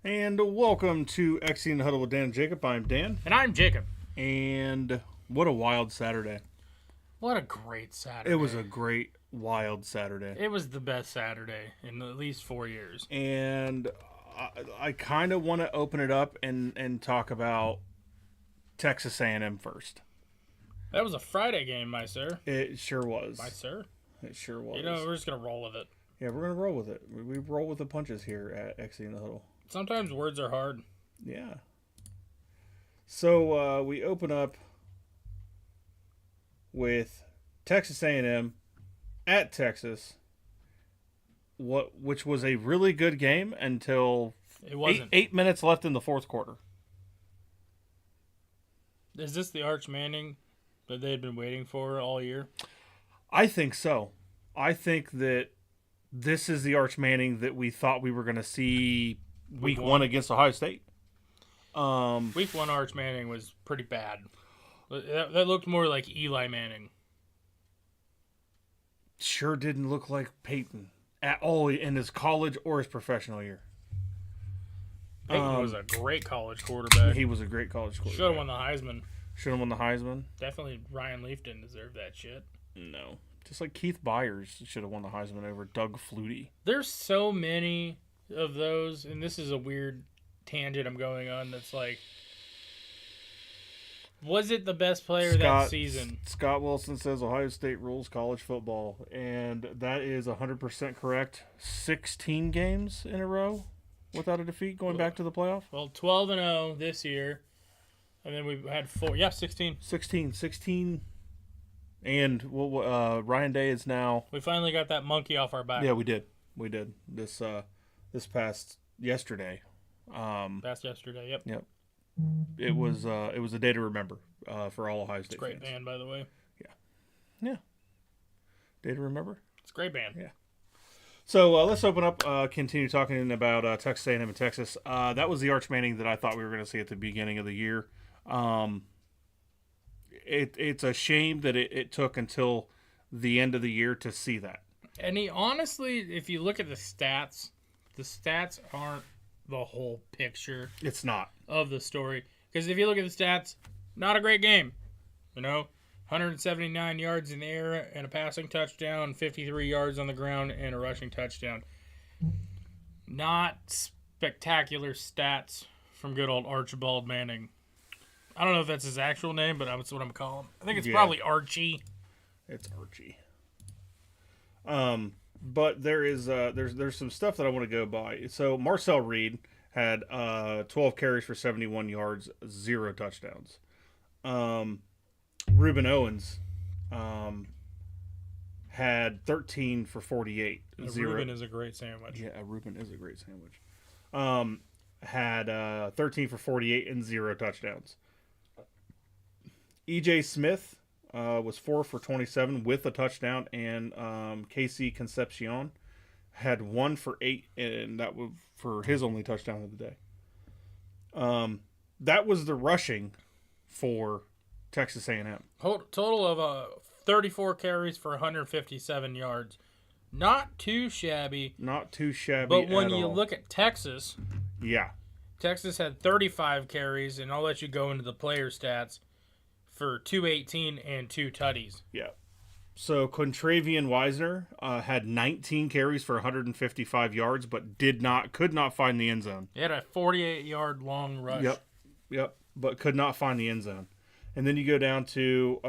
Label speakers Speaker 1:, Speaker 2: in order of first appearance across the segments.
Speaker 1: And welcome to XC in the Huddle with Dan and Jacob. I'm Dan.
Speaker 2: And I'm Jacob.
Speaker 1: And what a wild Saturday.
Speaker 2: What a great Saturday.
Speaker 1: It was a great, wild Saturday.
Speaker 2: It was the best Saturday in at least 4 years.
Speaker 1: And I kind of want to open it up and talk about Texas A&M first.
Speaker 2: That was a Friday game, my sir.
Speaker 1: It sure was.
Speaker 2: My sir?
Speaker 1: It sure was.
Speaker 2: You know, we're just going to roll with it.
Speaker 1: Yeah, we're going to roll with it. We roll with the punches here at XC in the Huddle.
Speaker 2: Sometimes words are hard.
Speaker 1: Yeah. So we open up with Texas A&M at Texas, which was a really good game until
Speaker 2: It wasn't.
Speaker 1: 8 minutes left in the fourth quarter.
Speaker 2: Is this the Arch Manning that they had been waiting for all year?
Speaker 1: I think so. I think that this is the Arch Manning that we thought we were going to see week one against Ohio State.
Speaker 2: Week 1 Arch Manning was pretty bad. That looked more like Eli Manning.
Speaker 1: Sure didn't look like Peyton at all in his college or his professional year.
Speaker 2: Peyton was a great college quarterback.
Speaker 1: He was a great college quarterback.
Speaker 2: Should have won the Heisman.
Speaker 1: Should have won the Heisman.
Speaker 2: Definitely Ryan Leaf didn't deserve that shit.
Speaker 1: No. Just like Keith Byers should have won the Heisman over Doug Flutie.
Speaker 2: There's so many of those, and this is a weird tangent I'm going on that's like, was it the best player that season?
Speaker 1: Scott Wilson says Ohio State rules college football, and that is 100% correct. 16 games in a row without a defeat going back to the playoff.
Speaker 2: Well, 12-0 this year, and then we had 4. Yeah, 16.
Speaker 1: 16. And Ryan Day is now.
Speaker 2: We finally got that monkey off our back.
Speaker 1: Yeah, we did. This past yesterday.
Speaker 2: Past yesterday. Yep.
Speaker 1: Yep. It was a day to remember for all Ohio State
Speaker 2: great
Speaker 1: fans.
Speaker 2: band, by the way.
Speaker 1: Yeah. Day to remember.
Speaker 2: It's a great band.
Speaker 1: Yeah. So let's open up. Continue talking about Texas A&M and Texas. That was the Arch Manning that I thought we were going to see at the beginning of the year. It's a shame that it took until the end of the year to see that.
Speaker 2: And he honestly, if you look at the stats aren't the whole picture.
Speaker 1: It's not.
Speaker 2: Of the story. Because if you look at the stats, not a great game. 179 yards in the air and a passing touchdown, 53 yards on the ground and a rushing touchdown. Not spectacular stats from good old Archibald Manning. I don't know if that's his actual name, but that's what I'm calling him. I think it's probably Archie.
Speaker 1: It's Archie. But there's some stuff that I want to go by. So Marcel Reed had 12 carries for 71 yards, 0 touchdowns. Reuben Owens had 13 for 48, 0.
Speaker 2: Reuben is a great sandwich.
Speaker 1: Yeah, Reuben is a great sandwich. Had 13 for 48 and 0 touchdowns. E.J. Smith was 4 for 27 with a touchdown, and Casey Concepcion had 1 for 8, and that was for his only touchdown of the day. That was the rushing for Texas A&M.
Speaker 2: Total of 34 carries for 157 yards. Not too shabby.
Speaker 1: Not too shabby.
Speaker 2: But when you
Speaker 1: all.
Speaker 2: look at Texas,
Speaker 1: yeah,
Speaker 2: Texas had 35 carries, and I'll let you go into the player stats for 218 and 2 tutties.
Speaker 1: Yeah. So Contravian Wisner had 19 carries for 155 yards, but could not find the end zone.
Speaker 2: He had a 48-yard long rush.
Speaker 1: Yep. But could not find the end zone. And then you go down to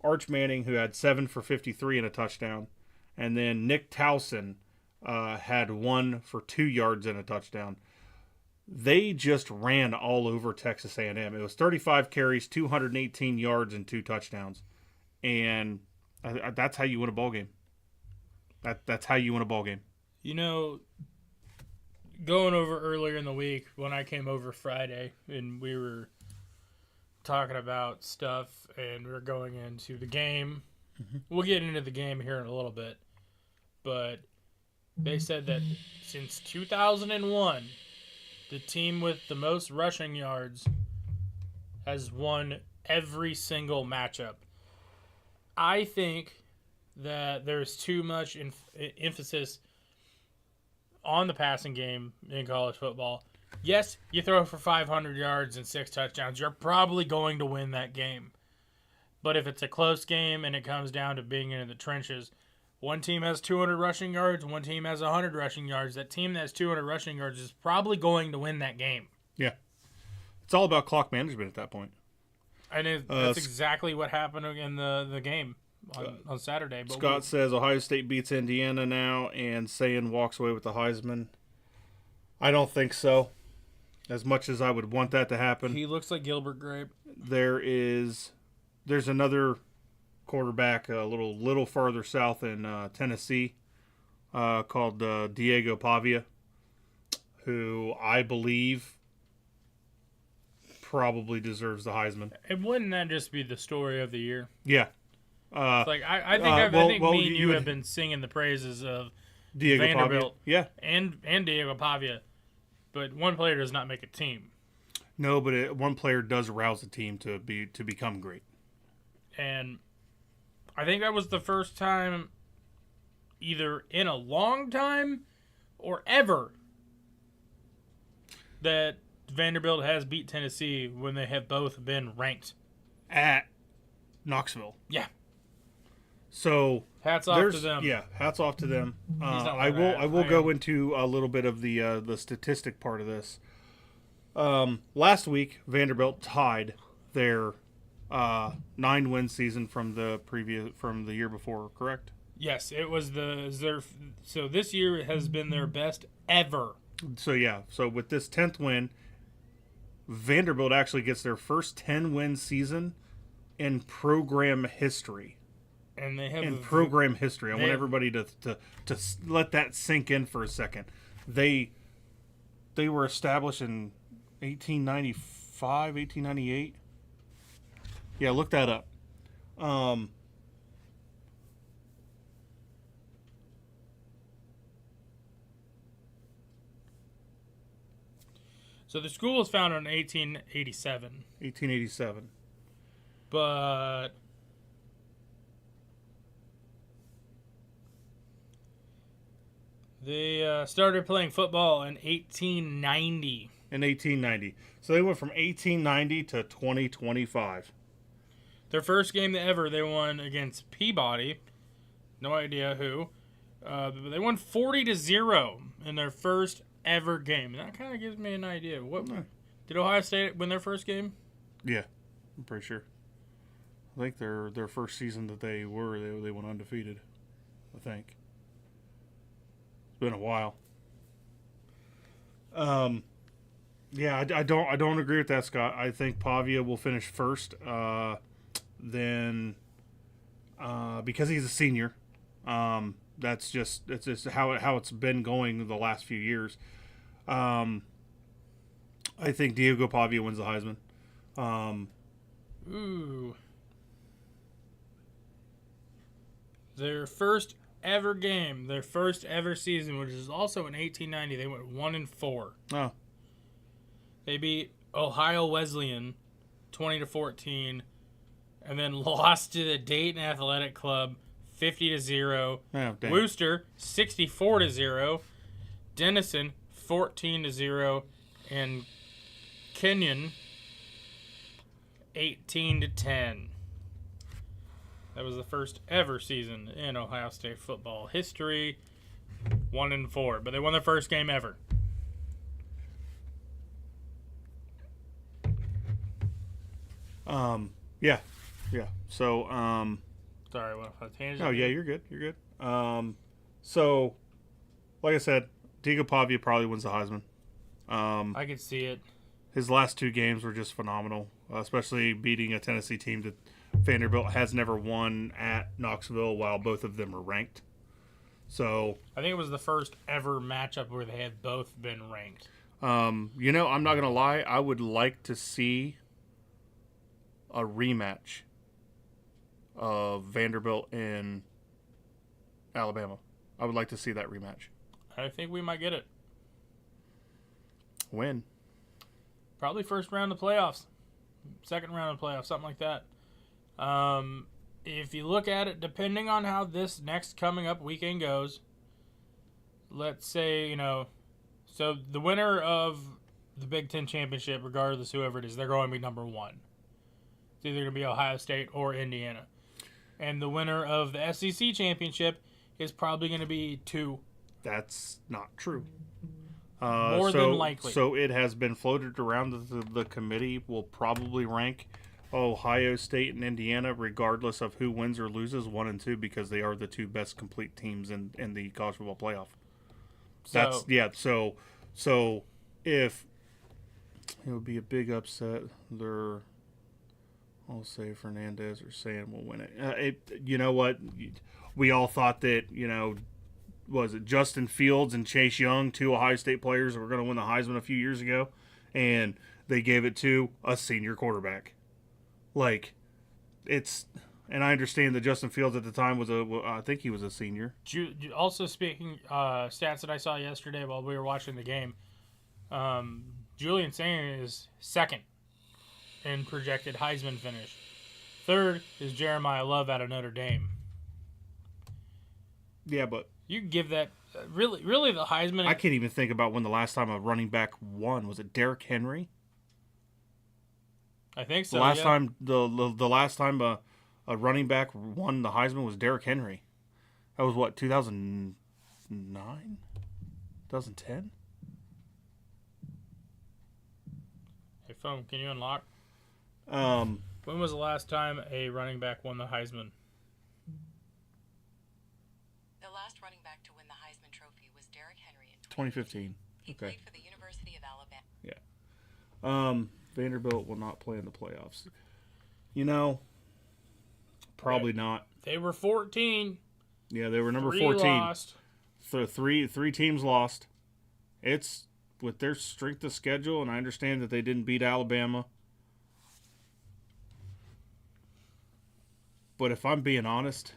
Speaker 1: Arch Manning, who had 7 for 53 and a touchdown. And then Nick Towson had 1 for 2 yards and a touchdown. They just ran all over Texas A&M. It was 35 carries, 218 yards, and 2 touchdowns. And that's how you win a ball game. That's how you win a ball game.
Speaker 2: Going over earlier in the week when I came over Friday and we were talking about stuff and we were going into the game. Mm-hmm. We'll get into the game here in a little bit. But they said that since 2001, the team with the most rushing yards has won every single matchup. I think that there's too much emphasis on the passing game in college football. Yes, you throw for 500 yards and 6 touchdowns. You're probably going to win that game. But if it's a close game and it comes down to being in the trenches, one team has 200 rushing yards, one team has 100 rushing yards. That team that has 200 rushing yards is probably going to win that game.
Speaker 1: Yeah. It's all about clock management at that point.
Speaker 2: And that's exactly what happened in the game on Saturday. But
Speaker 1: Scott says Ohio State beats Indiana now, and Sayin walks away with the Heisman. I don't think so. As much as I would want that to happen.
Speaker 2: He looks like Gilbert Grape.
Speaker 1: There's another quarterback a little farther south in Tennessee called Diego Pavia, who I believe probably deserves the Heisman.
Speaker 2: And wouldn't that just be the story of the year?
Speaker 1: Yeah.
Speaker 2: I think me and you have been singing the praises of
Speaker 1: Diego
Speaker 2: Vanderbilt,
Speaker 1: Pavia. Yeah.
Speaker 2: and Diego Pavia, but one player does not make a team.
Speaker 1: No, but one player does rouse the team to become great.
Speaker 2: And I think that was the first time, either in a long time or ever, that Vanderbilt has beat Tennessee when they have both been ranked
Speaker 1: at Knoxville.
Speaker 2: Yeah.
Speaker 1: So
Speaker 2: hats off to them.
Speaker 1: Yeah, hats off to them. I will go into a little bit of the statistic part of this. Last week Vanderbilt tied their 9-win season from the year before, correct?
Speaker 2: Yes, it was so this year has been their best ever.
Speaker 1: So yeah, so with this 10th win, Vanderbilt actually gets their first 10-win season in program history.
Speaker 2: And they have
Speaker 1: in program history. I want everybody to let that sink in for a second. They were established in 1895, 1898. Yeah, look that up.
Speaker 2: So the school was founded in 1887.
Speaker 1: 1887.
Speaker 2: But they started playing football in 1890.
Speaker 1: In 1890. So they went from 1890 to 2025.
Speaker 2: Their first game ever, they won against Peabody. No idea who. But they won 40-0 in their first ever game. That kind of gives me an idea. Did Ohio State win their first game?
Speaker 1: Yeah, I'm pretty sure. I think their first season that they went undefeated. I think. It's been a while. Yeah, I don't agree with that, Scott. I think Pavia will finish first. Then because he's a senior, it's just how it's been going the last few years. I think Diego Pavia wins the Heisman.
Speaker 2: Ooh. Their first ever game, their first ever season, which is also in 1890, they went 1-4.
Speaker 1: Oh.
Speaker 2: They beat Ohio Wesleyan 20-14, and then lost to the Dayton Athletic Club 50-0.
Speaker 1: Oh,
Speaker 2: Worcester 64-0. Denison 14-0, and Kenyon 18-10. That was the first ever season in Ohio State football history. 1-4, but they won their first game ever.
Speaker 1: Yeah. So,
Speaker 2: sorry, what a tangent.
Speaker 1: oh yeah, you're good. So, like I said, Diego Pavia probably wins the Heisman.
Speaker 2: I could see it.
Speaker 1: His last two games were just phenomenal, especially beating a Tennessee team that Vanderbilt has never won at Knoxville while both of them are ranked. So
Speaker 2: I think it was the first ever matchup where they had both been ranked.
Speaker 1: I'm not going to lie. I would like to see a rematch of Vanderbilt and Alabama. I would like to see that rematch.
Speaker 2: I think we might get it.
Speaker 1: When?
Speaker 2: Probably first round of playoffs. Second round of playoffs, something like that. If you look at it, depending on how this next coming up weekend goes, let's say, so the winner of the Big Ten championship, regardless whoever it is, they're going to be number one. It's either going to be Ohio State or Indiana. And the winner of the SEC championship is probably going to be 2.
Speaker 1: That's not true.
Speaker 2: More than likely.
Speaker 1: So it has been floated around that the committee will probably rank Ohio State and Indiana, regardless of who wins or loses, 1 and 2, because they are the 2 best complete teams in the college football playoff. So if it would be a big upset, I'll say Fernandez or Sam will win it. You know what? We all thought that, was it Justin Fields and Chase Young, 2 Ohio State players, were going to win the Heisman a few years ago, and they gave it to a senior quarterback. And I understand that Justin Fields at the time I think he was a senior.
Speaker 2: Also, speaking stats that I saw yesterday while we were watching the game, Julian Saint is 2nd in projected Heisman finish. 3rd is Jeremiah Love out of Notre Dame.
Speaker 1: Yeah, but
Speaker 2: you give that really the Heisman.
Speaker 1: I can't even think about when the last time a running back won. Was it Derrick Henry?
Speaker 2: I think so.
Speaker 1: The last time a running back won the Heisman was Derrick Henry. That was what, 2009? 2010?
Speaker 2: Hey, phone, can you unlock?
Speaker 1: When
Speaker 2: was the last time a running back won the Heisman?
Speaker 3: The last running back to win the Heisman Trophy was Derrick Henry in
Speaker 1: 2015.
Speaker 3: He played for the University of Alabama.
Speaker 1: Yeah. Vanderbilt will not play in the playoffs. Probably not.
Speaker 2: They were 14.
Speaker 1: Yeah, they were number
Speaker 2: 3
Speaker 1: 14.
Speaker 2: Lost.
Speaker 1: So three teams lost. It's with their strength of schedule, and I understand that they didn't beat Alabama. But if I'm being honest,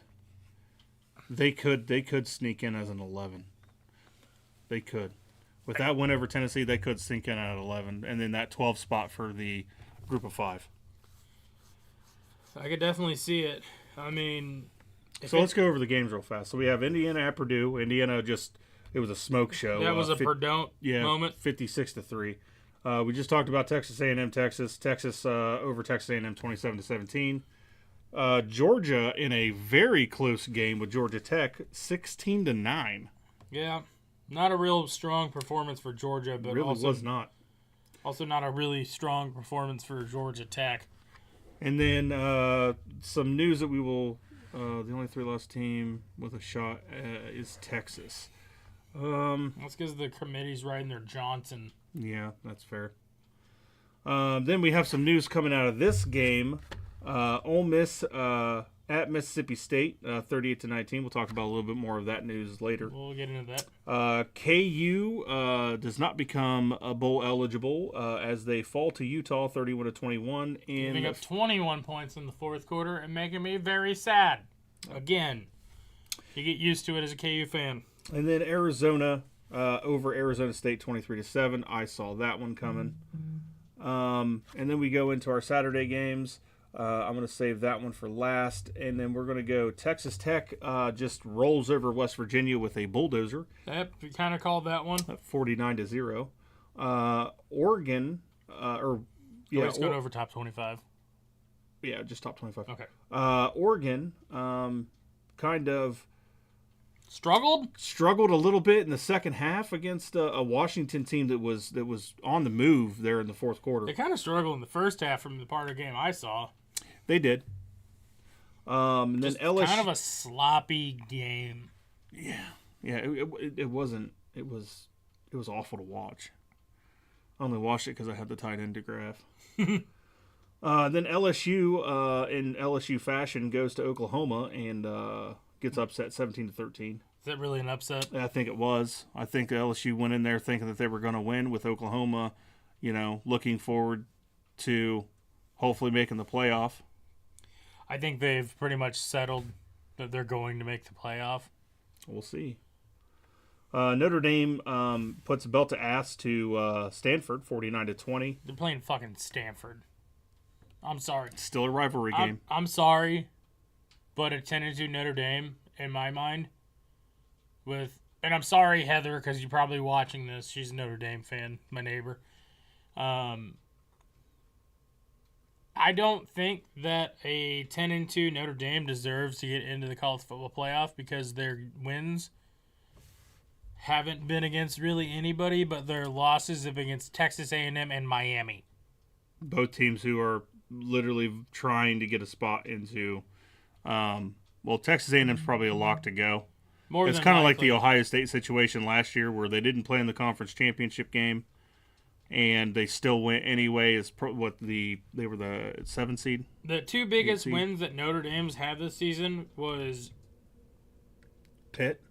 Speaker 1: they could sneak in as an 11. They could. With that win over Tennessee, they could sneak in at 11, and then that 12 spot for the group of 5.
Speaker 2: I could definitely see it. I mean,
Speaker 1: so let's go over the games real fast. So we have Indiana at Purdue. Indiana it was a smoke show.
Speaker 2: That was a Purdue moment.
Speaker 1: 56-3. We just talked about Texas A&M, Texas over Texas A&M 27-17. Georgia in a very close game with Georgia Tech, 16-9.
Speaker 2: Yeah, not a real strong performance for Georgia, but
Speaker 1: really
Speaker 2: also
Speaker 1: was not.
Speaker 2: Also, not a really strong performance for Georgia Tech.
Speaker 1: And then some news that we will. The only 3 lost team with a shot is Texas.
Speaker 2: That's because the committee's riding their Johnson.
Speaker 1: Yeah, that's fair. Then we have some news coming out of this game. Ole Miss at Mississippi State, 38-19. We'll talk about a little bit more of that news later.
Speaker 2: We'll get into that.
Speaker 1: KU does not become bowl eligible as they fall to Utah, 31-21.
Speaker 2: Giving up 21 points in the 4th quarter and making me very sad. Again, you get used to it as a KU fan.
Speaker 1: And then Arizona over Arizona State, 23-7. I saw that one coming. And then we go into our Saturday games. I'm going to save that one for last. And then we're going to go Texas Tech just rolls over West Virginia with a bulldozer.
Speaker 2: Yep, we kind of called that one.
Speaker 1: 49-0. Oregon,
Speaker 2: let's go over top 25.
Speaker 1: Yeah, just top 25.
Speaker 2: Okay.
Speaker 1: Oregon kind of
Speaker 2: struggled
Speaker 1: a little bit in the second half against a Washington team that was on the move there in the 4th quarter.
Speaker 2: They kind of struggled in the first half from the part of the game I saw.
Speaker 1: They did. And then LSU,
Speaker 2: kind of a sloppy game.
Speaker 1: Yeah. It wasn't. It was awful to watch. I only watched it because I had the tight end to graph. Then LSU, in LSU fashion, goes to Oklahoma and gets upset 17-13.
Speaker 2: Is that really an upset?
Speaker 1: I think it was. I think LSU went in there thinking that they were going to win, with Oklahoma, looking forward to hopefully making the playoff.
Speaker 2: I think they've pretty much settled that they're going to make the playoff.
Speaker 1: We'll see. Notre Dame puts a belt to ass to Stanford, 49-20.
Speaker 2: They're playing fucking Stanford. I'm sorry.
Speaker 1: Still a rivalry game.
Speaker 2: I'm sorry, but a Tennessee Notre Dame, in my mind, and I'm sorry, Heather, because you're probably watching this. She's a Notre Dame fan, my neighbor. I don't think that a 10-2 Notre Dame deserves to get into the college football playoff because their wins haven't been against really anybody, but their losses have been against Texas A&M and Miami.
Speaker 1: Both teams who are literally trying to get a spot into. Well, Texas A&M's probably a lock to go. It's kind of like the Ohio State situation last year where they didn't play in the conference championship game, and they still went anyway. They were the 7th seed.
Speaker 2: The two biggest wins that Notre Dame's had this season was
Speaker 1: Pitt,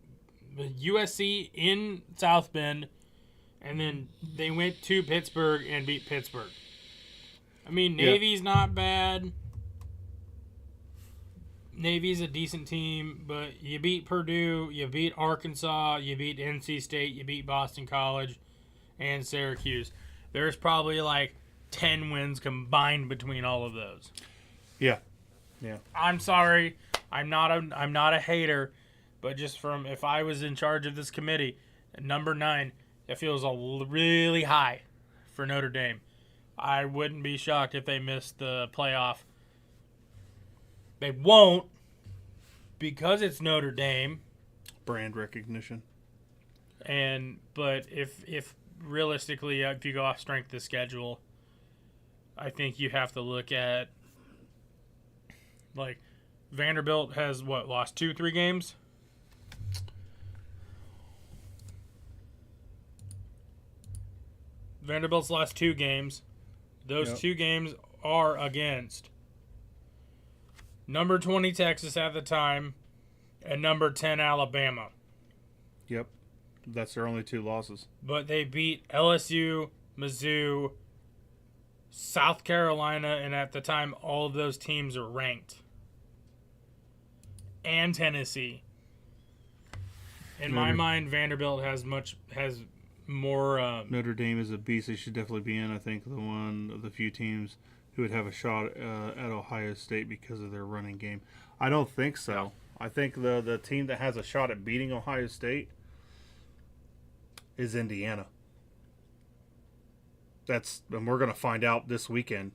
Speaker 2: USC in South Bend, and then they went to Pittsburgh and beat Pittsburgh. I mean, Navy's not bad. Navy's a decent team, but you beat Purdue, you beat Arkansas, you beat NC State, you beat Boston College, and Syracuse. There's probably like 10 wins combined between all of those.
Speaker 1: Yeah.
Speaker 2: I'm sorry, I'm not a hater, but just from if I was in charge of this committee, number 9, it feels really high for Notre Dame. I wouldn't be shocked if they missed the playoff. They won't because it's Notre Dame.
Speaker 1: Brand recognition.
Speaker 2: But if realistically, if you go off strength of schedule, I think you have to look at like Vanderbilt has lost 2-3 games? Vanderbilt's lost 2 games. Those 2 games are against number 20 Texas at the time and number 10 Alabama.
Speaker 1: Yep. That's their only 2 losses.
Speaker 2: But they beat LSU, Mizzou, South Carolina, and at the time all of those teams are ranked. And Tennessee. In my mind, Vanderbilt has more.
Speaker 1: Notre Dame is a beast. They should definitely be in. I think one of the few teams who would have a shot at Ohio State because of their running game. I don't think so.
Speaker 2: No.
Speaker 1: I think the team that has a shot at beating Ohio State is Indiana. And we're going to find out this weekend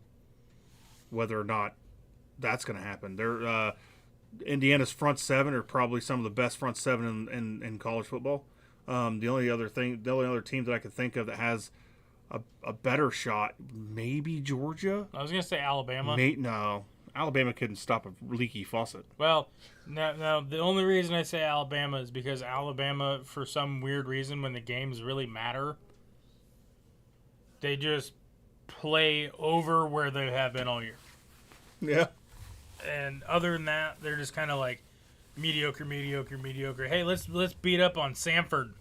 Speaker 1: whether or not that's going to happen. Indiana's front 7 are probably some of the best front 7 in college football. The only other team that I could think of that has a better shot, maybe Georgia.
Speaker 2: I was going to say Alabama.
Speaker 1: No, Alabama couldn't stop a leaky faucet.
Speaker 2: Well, now the only reason I say Alabama is because Alabama, for some weird reason, when the games really matter, they just play over where they have been all year.
Speaker 1: Yeah.
Speaker 2: And other than that, they're just kind of like mediocre. Hey, let's beat up on Samford.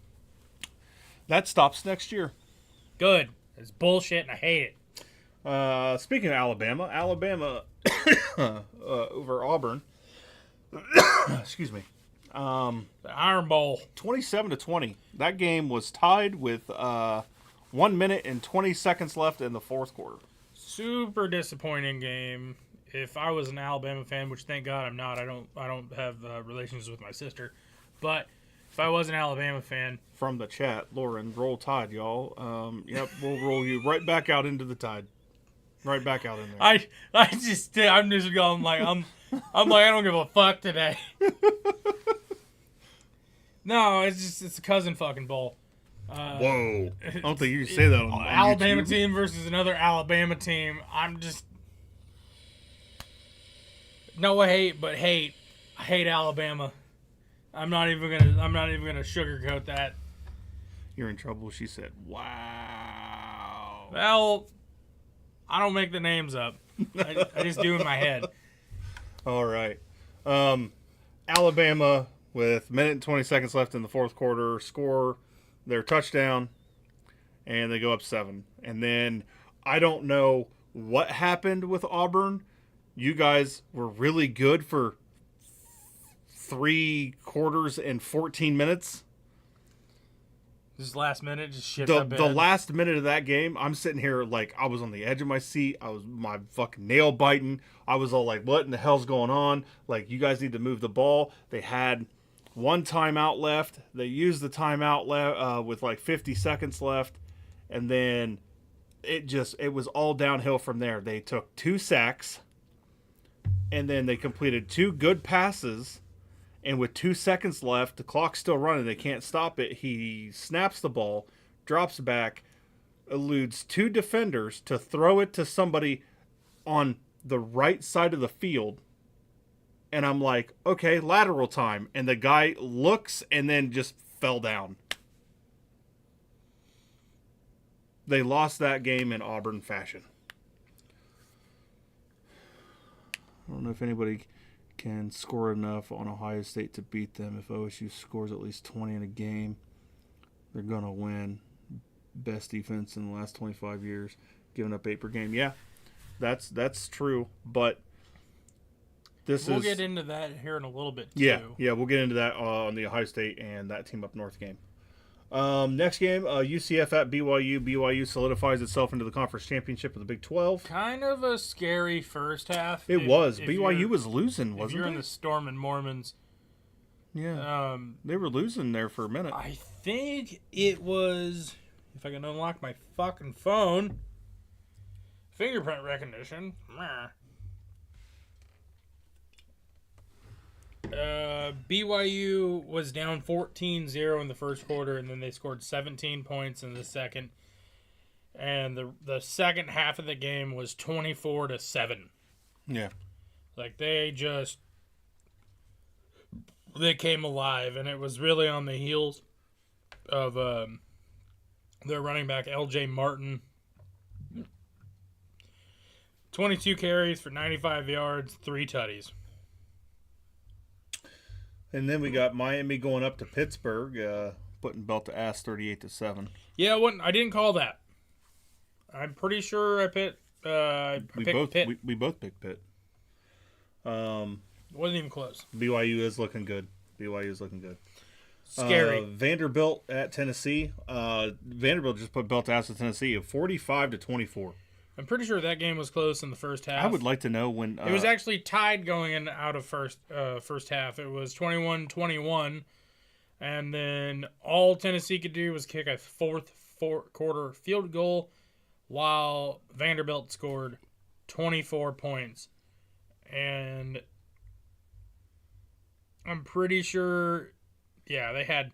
Speaker 1: That stops next year.
Speaker 2: Good. It's bullshit, and I hate it.
Speaker 1: Speaking of Alabama over Auburn. Excuse me.
Speaker 2: The Iron Bowl.
Speaker 1: 27-20. That game was tied with 1 minute and 20 seconds left in the fourth quarter.
Speaker 2: Super disappointing game. If I was an Alabama fan, which thank God I'm not, I don't have relations with my sister, but if I was an Alabama fan,
Speaker 1: from the chat, Lauren, roll Tide, y'all. Yep, we'll roll you right back out into the Tide, right back out in there.
Speaker 2: I'm just going like I'm like I don't give a fuck today. No, it's a cousin fucking bowl.
Speaker 1: Whoa! I don't think you can say that on
Speaker 2: Alabama
Speaker 1: YouTube.
Speaker 2: team versus another Alabama team. I'm just. No hate, but hate. I hate Alabama. I'm not even gonna sugarcoat that.
Speaker 1: You're in trouble, she said. Wow.
Speaker 2: Well, I don't make the names up. I just do in my head.
Speaker 1: All right. Alabama with 1 minute and 20 seconds left in the fourth quarter score their touchdown, and they go up 7. And then I don't know what happened with Auburn. You guys were really good for 3 quarters and 14 minutes.
Speaker 2: This last minute, just shit.
Speaker 1: The last minute of that game, I'm sitting here like I was on the edge of my seat. I was my fucking nail biting. I was all like, "What in the hell's going on?" Like, you guys need to move the ball. They had 1 timeout left. They used the timeout with like 50 seconds left, and then it was all downhill from there. They took 2 sacks, and then they completed 2 good passes, and with 2 seconds left, the clock's still running. They can't stop it. He snaps the ball, drops back, eludes 2 defenders to throw it to somebody on the right side of the field. And I'm like, okay, lateral time. And the guy looks and then just fell down. They lost that game in Auburn fashion. I don't know if anybody can score enough on Ohio State to beat them. If OSU scores at least 20 in a game, they're going to win. Best defense in the last 25 years, giving up 8 per game. Yeah, that's true. But
Speaker 2: we'll get into that here in a little bit, too.
Speaker 1: Yeah, we'll get into that on the Ohio State and that team up north game. Next game, UCF at BYU. BYU solidifies itself into the conference championship of the Big 12.
Speaker 2: Kind of a scary first half.
Speaker 1: It was. BYU was losing, wasn't it?
Speaker 2: If you're in the Storm and Mormons.
Speaker 1: Yeah. They were losing there for a minute.
Speaker 2: I think it was, if I can unlock my fucking phone, fingerprint recognition. BYU was down 14-0 in the first quarter, and then they scored 17 points in the second. And the second half of the game was 24-7.
Speaker 1: Yeah.
Speaker 2: Like, they came alive, and it was really on the heels of their running back, LJ Martin. 22 carries for 95 yards, 3 tutties.
Speaker 1: And then we got Miami going up to Pittsburgh, putting belt to ass 38-7.
Speaker 2: Yeah, I didn't call that. I'm pretty sure I picked Pitt.
Speaker 1: We both picked Pitt.
Speaker 2: Wasn't even close.
Speaker 1: BYU is looking good.
Speaker 2: Scary.
Speaker 1: Vanderbilt at Tennessee. Vanderbilt just put belt to ass to Tennessee of 45-24.
Speaker 2: I'm pretty sure that game was close in the first half.
Speaker 1: I would like to know when...
Speaker 2: it was actually tied going in out of first half. It was 21-21, and then all Tennessee could do was kick a fourth quarter field goal while Vanderbilt scored 24 points. And I'm pretty sure, yeah, they had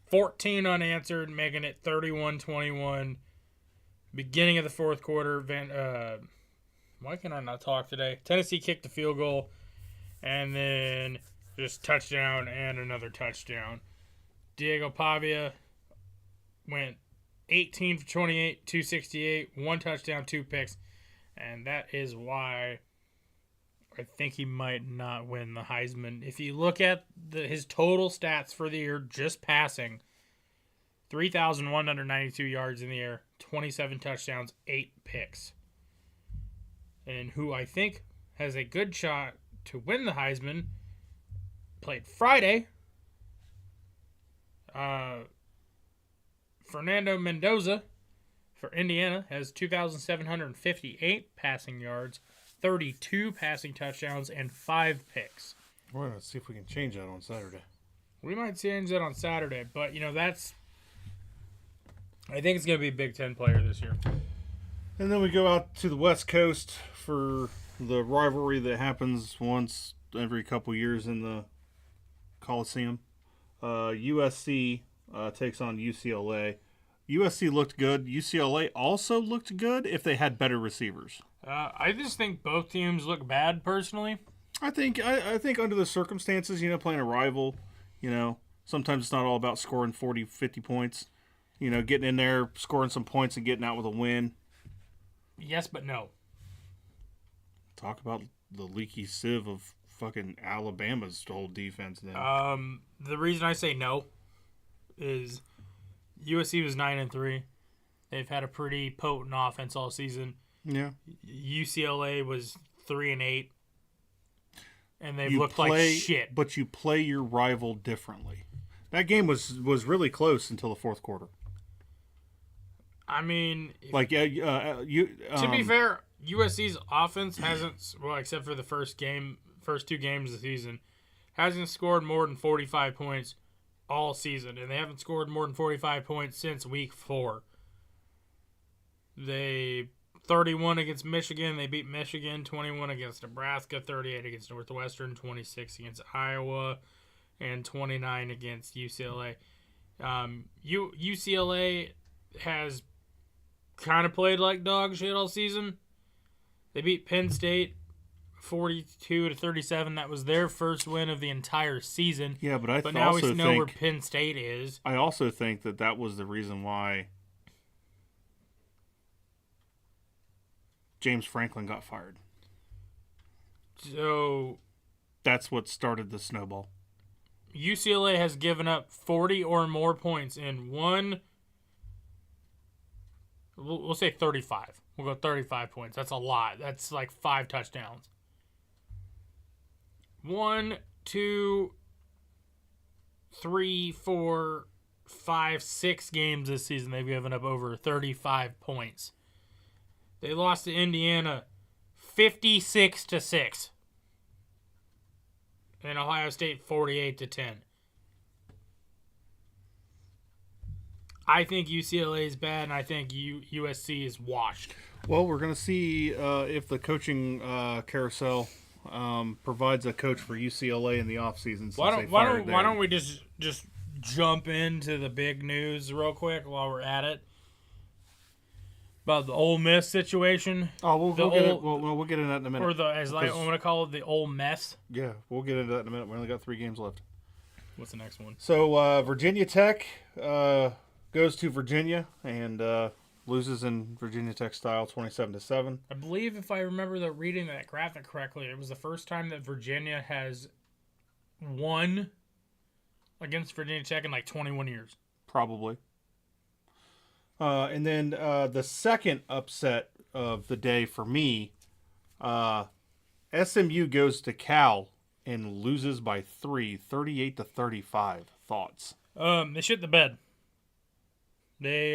Speaker 2: 14 unanswered, making it 31-21. Beginning of the fourth quarter, why can I not talk today? Tennessee kicked the field goal, and then just touchdown and another touchdown. Diego Pavia went 18 for 28, 268, 1 touchdown, 2 picks, and that is why I think he might not win the Heisman. If you look at his total stats for the year, just passing, 3,192 yards in the air, 27 touchdowns, 8 picks. And who I think has a good shot to win the Heisman, played Friday. Fernando Mendoza for Indiana has 2,758 passing yards, 32 passing touchdowns, and 5 picks.
Speaker 1: Well, let's see if we can change that on Saturday.
Speaker 2: We might change that on Saturday, but, that's... I think it's going to be a Big Ten player this year.
Speaker 1: And then we go out to the West Coast for the rivalry that happens once every couple years in the Coliseum. USC takes on UCLA. USC looked good. UCLA also looked good if they had better receivers.
Speaker 2: I just think both teams look bad, personally.
Speaker 1: I think under the circumstances, playing a rival, sometimes it's not all about scoring 40, 50 points. Getting in there, scoring some points, and getting out with a win.
Speaker 2: Yes, but no.
Speaker 1: Talk about the leaky sieve of fucking Alabama's whole defense then.
Speaker 2: The reason I say no is USC was 9-3. They've had a pretty potent offense all season.
Speaker 1: Yeah.
Speaker 2: UCLA was 3-8. And they've looked like shit.
Speaker 1: But you play your rival differently. That game was really close until the fourth quarter.
Speaker 2: I mean,
Speaker 1: to
Speaker 2: be fair, USC's offense hasn't, except for the first 2 games of the season, hasn't scored more than 45 points all season, and they haven't scored more than 45 points since week 4. They 31 against Michigan. They beat Michigan. 21 against Nebraska. 38 against Northwestern. 26 against Iowa, and 29 against UCLA. UCLA has kind of played like dog shit all season. They beat Penn State 42-37. That was their first win of the entire season.
Speaker 1: Yeah, but
Speaker 2: now
Speaker 1: also
Speaker 2: we know where Penn State is.
Speaker 1: I also think that was the reason why James Franklin got fired.
Speaker 2: So
Speaker 1: That's what started the snowball.
Speaker 2: UCLA has given up 40 or more points in one. We'll say 35. We'll go 35 points. That's a lot. That's like 5 touchdowns. 1, 2, 3, 4, 5, 6 games this season. They've given up over 35 points. They lost to Indiana 56-6. And Ohio State 48-10. I think UCLA is bad, and I think USC is washed.
Speaker 1: Well, we're going to see if the coaching carousel provides a coach for UCLA in the offseason.
Speaker 2: Why don't we just jump into the big news real quick while we're at it? About the Ole Miss situation.
Speaker 1: Oh, we'll get into that in a minute.
Speaker 2: Or as I want to call it, the Ole Mess.
Speaker 1: Yeah, we'll get into that in a minute. We only got 3 games left.
Speaker 2: What's the next one?
Speaker 1: So Virginia Tech goes to Virginia and loses in Virginia Tech style, 27-7.
Speaker 2: I believe, if I remember reading that graphic correctly, it was the first time that Virginia has won against Virginia Tech in like 21 years.
Speaker 1: Probably. And then the second upset of the day for me, SMU goes to Cal and loses by 3, 38-35. Thoughts?
Speaker 2: They shit the bed. They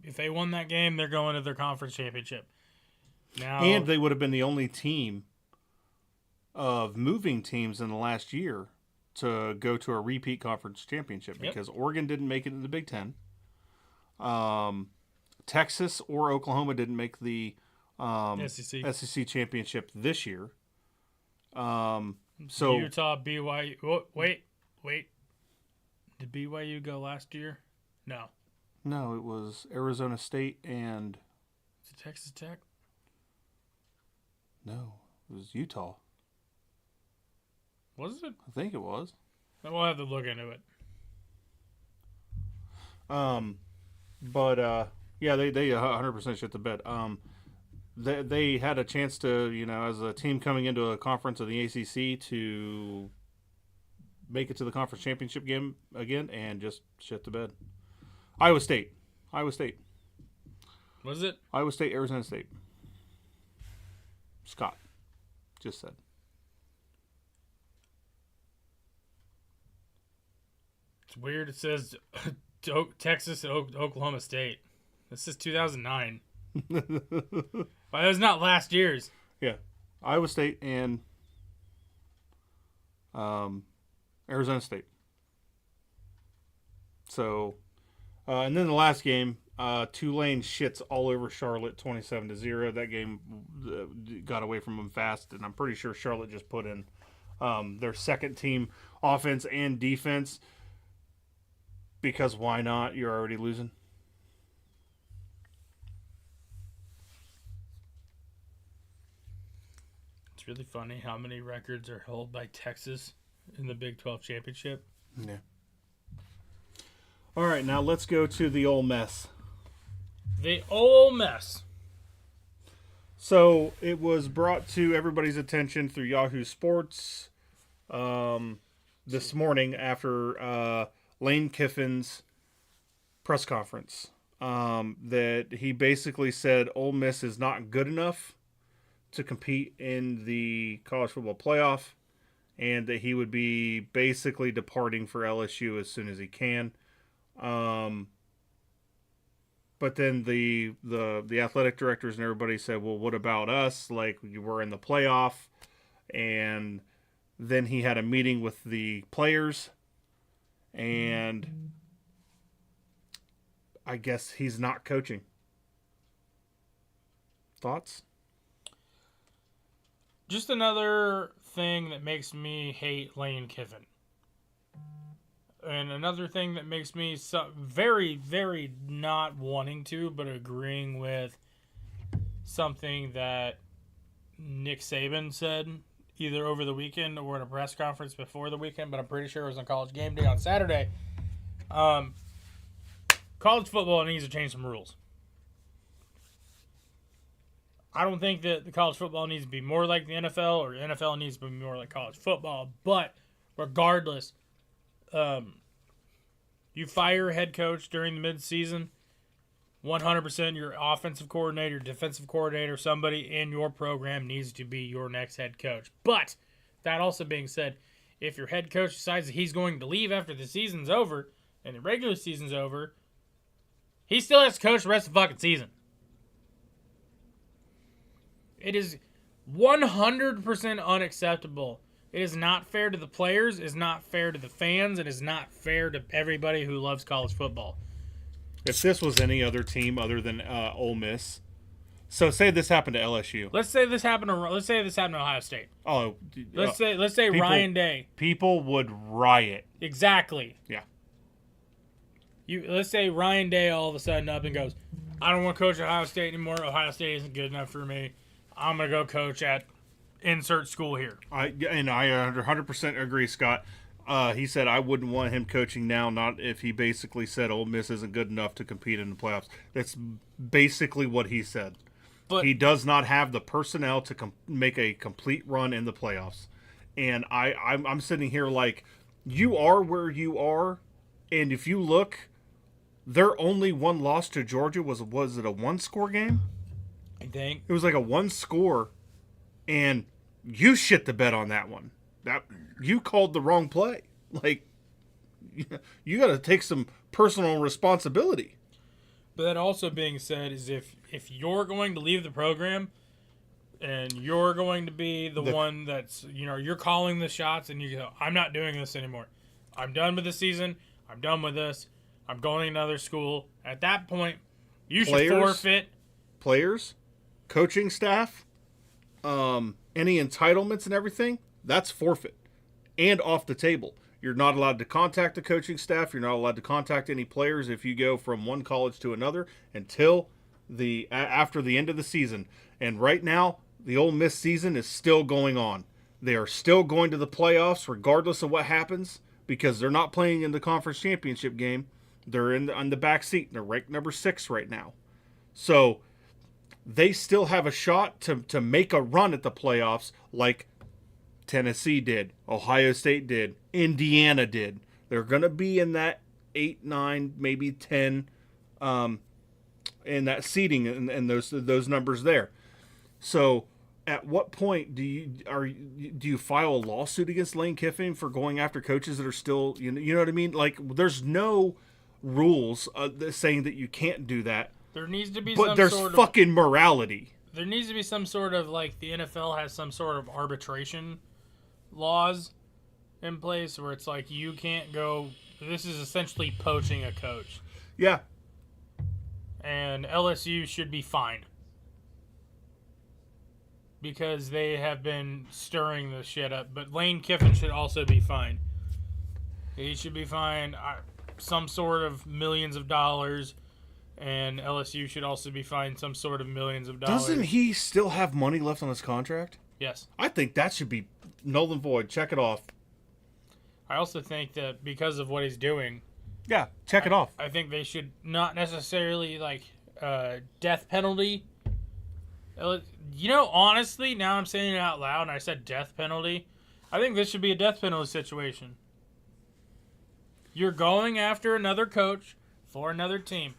Speaker 2: if they won that game, they're going to their conference championship. Now,
Speaker 1: and they would have been the only team of moving teams in the last year to go to a repeat conference championship because Oregon didn't make it in the Big Ten. Texas or Oklahoma didn't make the SEC championship this year. So
Speaker 2: Utah, BYU. Oh, wait. Did BYU go last year? No.
Speaker 1: No, it was Arizona State and...
Speaker 2: Is it Texas Tech?
Speaker 1: No, it was Utah.
Speaker 2: Was it?
Speaker 1: I think it was.
Speaker 2: We'll have to look into it.
Speaker 1: But yeah, they 100% shit the bed. They had a chance to, as a team coming into a conference of the ACC to make it to the conference championship game again and just shit the bed. Iowa State.
Speaker 2: Was it?
Speaker 1: Iowa State, Arizona State. Scott just said.
Speaker 2: It's weird. It says Texas and Oklahoma State. This is 2009. Well, that was not last year's.
Speaker 1: Yeah. Iowa State and Arizona State. So, and then the last game, Tulane shits all over Charlotte 27-0. That game got away from them fast, and I'm pretty sure Charlotte just put in their second team offense and defense because why not? You're already losing.
Speaker 2: It's really funny how many records are held by Texas in the Big 12 championship.
Speaker 1: Yeah. All right, now let's go to the Ole Miss.
Speaker 2: The Ole Miss.
Speaker 1: So it was brought to everybody's attention through Yahoo Sports this morning after Lane Kiffin's press conference that he basically said Ole Miss is not good enough to compete in the college football playoff and that he would be basically departing for LSU as soon as he can. But then the athletic directors and everybody said, well, what about us? Like, we're in the playoff. And then he had a meeting with the players. And I guess he's not coaching. Thoughts?
Speaker 2: Just another thing that makes me hate Lane Kiffin. And another thing that makes me very, very not wanting to, but agreeing with something that Nick Saban said either over the weekend or in a press conference before the weekend, but I'm pretty sure it was on College Game Day on Saturday. College football needs to change some rules. I don't think that the college football needs to be more like the NFL or the NFL needs to be more like college football. But regardless, you fire a head coach during the midseason, 100% your offensive coordinator, defensive coordinator, somebody in your program needs to be your next head coach. But that also being said, if your head coach decides that he's going to leave after the season's over and the regular season's over, he still has to coach the rest of the fucking season. It is 100% unacceptable. It is not fair to the players. It is not fair to the fans. It is not fair to everybody who loves college football.
Speaker 1: If this was any other team other than Ole Miss, so say this happened to LSU.
Speaker 2: Let's say this happened to Ohio State.
Speaker 1: Oh,
Speaker 2: Let's say
Speaker 1: people-
Speaker 2: Ryan Day.
Speaker 1: people would riot.
Speaker 2: Exactly.
Speaker 1: Yeah.
Speaker 2: Let's say Ryan Day all of a sudden up and goes, I don't want to coach at Ohio State anymore. Ohio State isn't good enough for me. I'm going to go coach at insert school here.
Speaker 1: I 100% agree, Scott. He said I wouldn't want him coaching now, not if he basically said Ole Miss isn't good enough to compete in the playoffs. That's basically what he said.
Speaker 2: But
Speaker 1: He does not have the personnel to make a complete run in the playoffs. And I'm sitting here like, you are where you are, and if you look, their only one loss to Georgia was it a one-score game?
Speaker 2: I think
Speaker 1: It was like a one score, and you shit the bed on that one. That you called the wrong play. Like, you got to take some personal responsibility.
Speaker 2: But that also being said is if you're going to leave the program and you're going to be the one that's, you're calling the shots and you go, I'm not doing this anymore. I'm done with the season. I'm done with this. I'm going to another school. At that point, you should forfeit.
Speaker 1: Players, coaching staff, any entitlements and everything, that's forfeit and off the table. You're not allowed to contact the coaching staff. You're not allowed to contact any players if you go from one college to another until after the end of the season. And right now, the Ole Miss season is still going on. They are still going to the playoffs regardless of what happens because they're not playing in the conference championship game. They're on the back seat. They're ranked number 6 right now. So they still have a shot to make a run at the playoffs like Tennessee did, Ohio State did, Indiana did. They're going to be in that 8, 9, maybe 10 in that seeding and those numbers there. So at what point do you file a lawsuit against Lane Kiffin for going after coaches that are still, you know what I mean? Like, there's no rules saying that you can't do that.
Speaker 2: There needs to be
Speaker 1: But there's fucking morality.
Speaker 2: There needs to be some sort of, like, the NFL has some sort of arbitration laws in place where it's like you can't go. This is essentially poaching a coach.
Speaker 1: Yeah.
Speaker 2: And LSU should be fined because they have been stirring the shit up. But Lane Kiffin should also be fined. He should be fined some sort of millions of dollars. And LSU should also be fined some sort of millions of dollars.
Speaker 1: Doesn't he still have money left on his contract?
Speaker 2: Yes.
Speaker 1: I think that should be null and void. Check it off.
Speaker 2: I also think that because of what he's doing,
Speaker 1: Yeah, check it off.
Speaker 2: I think they should not necessarily, death penalty. Honestly, now I'm saying it out loud, and I said death penalty. I think this should be a death penalty situation. You're going after another coach for another team.